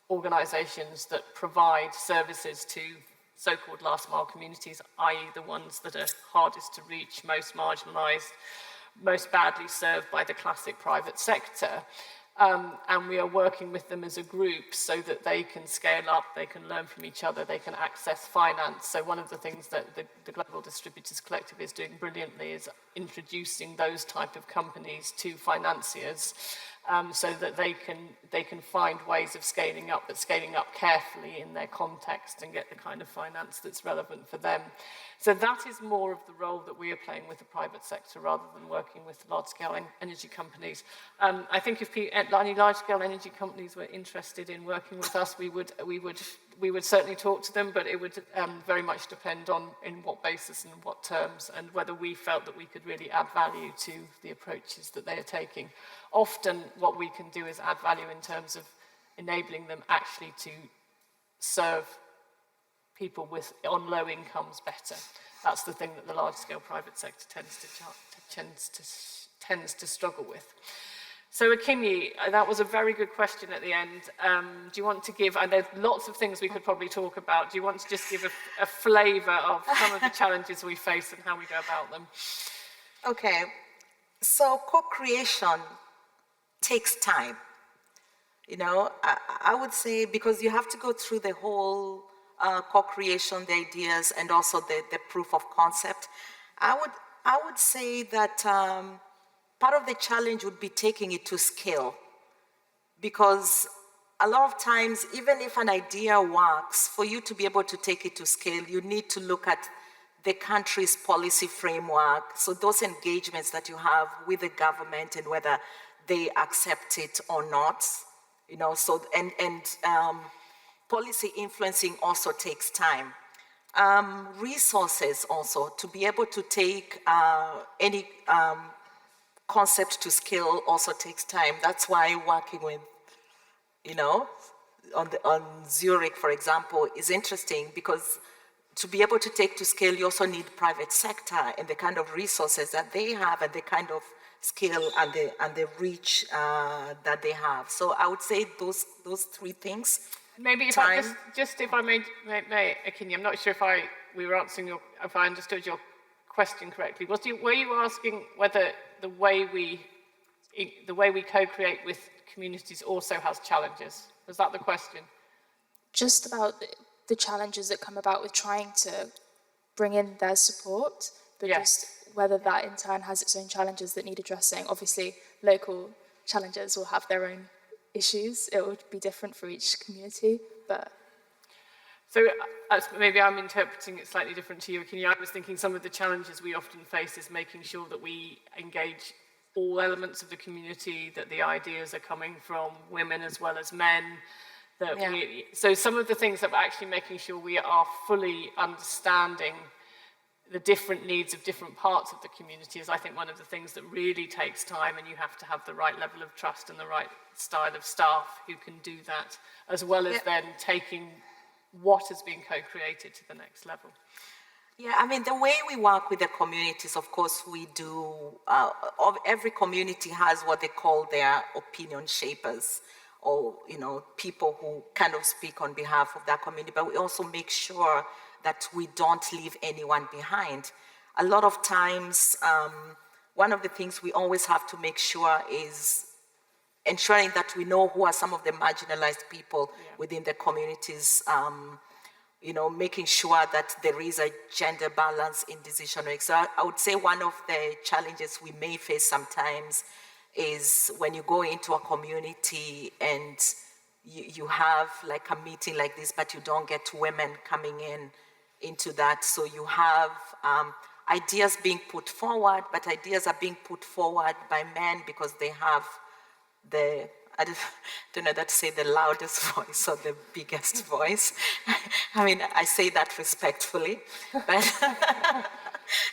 organisations that provide services to so-called last-mile communities, i.e. the ones that are hardest to reach, most marginalised, most badly served by the classic private sector. and we are working with them as a group so that they can scale up, they can learn from each other, they can access finance. So one of the things that the Global Distributors Collective is doing brilliantly is introducing those type of companies to financiers, so that they can find ways of scaling up, but scaling up carefully in their context and get the kind of finance that's relevant for them. So that is more of the role that we are playing with the private sector rather than working with large-scale energy companies. I think if any large-scale energy companies were interested in working with us, we would certainly talk to them, but it would very much depend on in what basis and what terms, and whether we felt that we could really add value to the approaches that they are taking. Often what we can do is add value in terms of enabling them actually to serve people on low incomes better. That's the thing that the large-scale private sector tends to struggle with. So Akinyi, that was a very good question at the end. Do you want to give, and there's lots of things we could probably talk about, do you want to just give a flavour of some of the challenges we face and how we go about them? Okay, so co-creation takes time. You know, I would say, because you have to go through the whole co-creation, the ideas, and also the proof of concept. I would say that part of the challenge would be taking it to scale, because a lot of times, even if an idea works, for you to be able to take it to scale, you need to look at the country's policy framework, so those engagements that you have with the government and whether they accept it or not, you know, so, policy influencing also takes time. Resources also, to be able to take any concept to scale also takes time. That's why working with, you know, on Zurich, for example, is interesting, because to be able to take to scale, you also need private sector and the kind of resources that they have and the kind of scale and the reach that they have. So I would say those three things. Maybe if I just if I may, Akinyi, I'm not sure if I understood your question correctly. Were you asking whether the way we co-create with communities also has challenges? Was that the question? Just about the challenges that come about with trying to bring in their support, but yes. Just whether that in turn has its own challenges that need addressing. Obviously, local challenges will have their own issues. It would be different for each community, but... So maybe I'm interpreting it slightly different to you, Akinyi. I was thinking some of the challenges we often face is making sure that we engage all elements of the community, that the ideas are coming from women as well as men. So some of the things that we're actually making sure we are fully understanding the different needs of different parts of the community is, I think, one of the things that really takes time, and you have to have the right level of trust and the right style of staff who can do that, as well as then taking what has been co-created to the next level. Yeah, I mean, the way we work with the communities, of course, we do, every community has what they call their opinion shapers, or, you know, people who kind of speak on behalf of that community, but we also make sure that we don't leave anyone behind. A lot of times, one of the things we always have to make sure is ensuring that we know who are some of the marginalized people within the communities, you know, making sure that there is a gender balance in decision making. So I would say one of the challenges we may face sometimes is when you go into a community and you have like a meeting like this, but you don't get women coming into that. So you have ideas being put forward, but ideas are being put forward by men because they have I don't know that to say the loudest voice or the biggest voice. I mean, I say that respectfully, but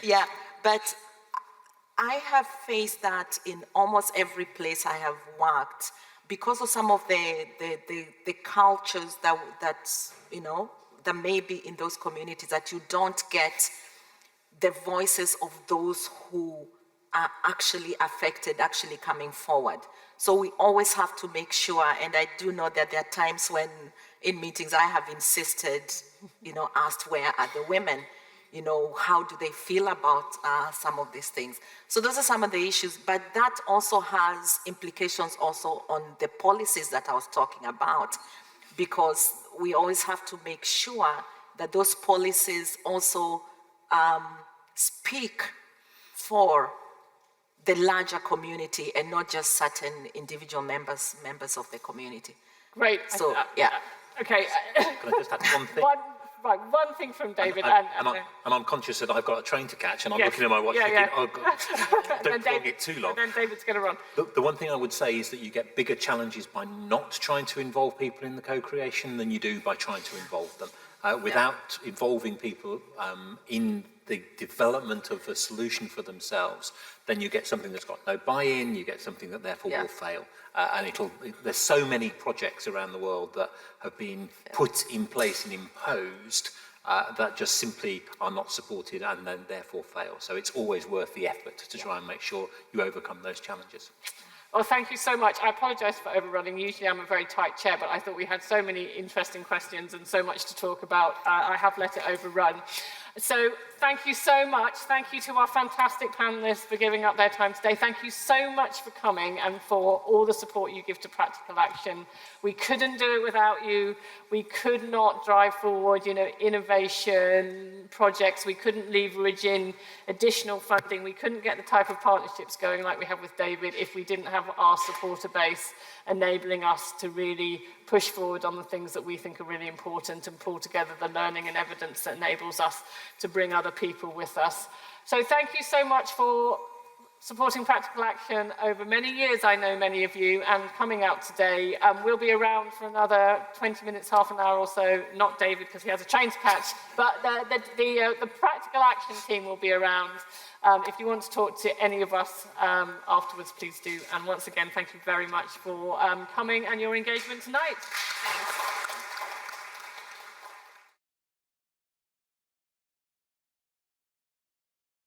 yeah, but I have faced that in almost every place I have worked because of some of the cultures that you know, that may be in those communities, that you don't get the voices of those who are actually affected actually coming forward. So we always have to make sure, and I do know that there are times when in meetings I have insisted, you know, asked where are the women, you know, how do they feel about some of these things. So those are some of the issues, but that also has implications also on the policies that I was talking about, because we always have to make sure that those policies also speak for the larger community and not just certain individual members of the community. Great. So, yeah. Okay. Can I just add one thing? One thing from David. I'm conscious that I've got a train to catch, and I'm Yes. looking at my watch thinking, oh, God, don't prolong it too long. And then David's going to run. The one thing I would say is that you get bigger challenges by not trying to involve people in the co-creation than you do by trying to involve them. Without involving people in the development of a solution for themselves, then you get something that's got no buy-in, you get something that therefore will fail. And there's so many projects around the world that have been put in place and imposed that just simply are not supported and then therefore fail. So it's always worth the effort to try and make sure you overcome those challenges. Well, thank you so much. I apologise for overrunning. Usually I'm a very tight chair, but I thought we had so many interesting questions and so much to talk about. I have let it overrun. So thank you so much. Thank you to our fantastic panellists for giving up their time today. Thank you so much for coming and for all the support you give to Practical Action. We couldn't do it without you. We could not drive forward, you know, innovation projects. We couldn't leverage in additional funding. We couldn't get the type of partnerships going like we have with David if we didn't have our supporter base enabling us to really push forward on the things that we think are really important and pull together the learning and evidence that enables us to bring other people with us. So thank you so much for supporting Practical Action over many years, I know many of you, and coming out today. We'll be around for another 20 minutes, half an hour or so, not David because he has a train to catch, but the Practical Action team will be around. If you want to talk to any of us afterwards, please do. And once again, thank you very much for coming and your engagement tonight. Thanks.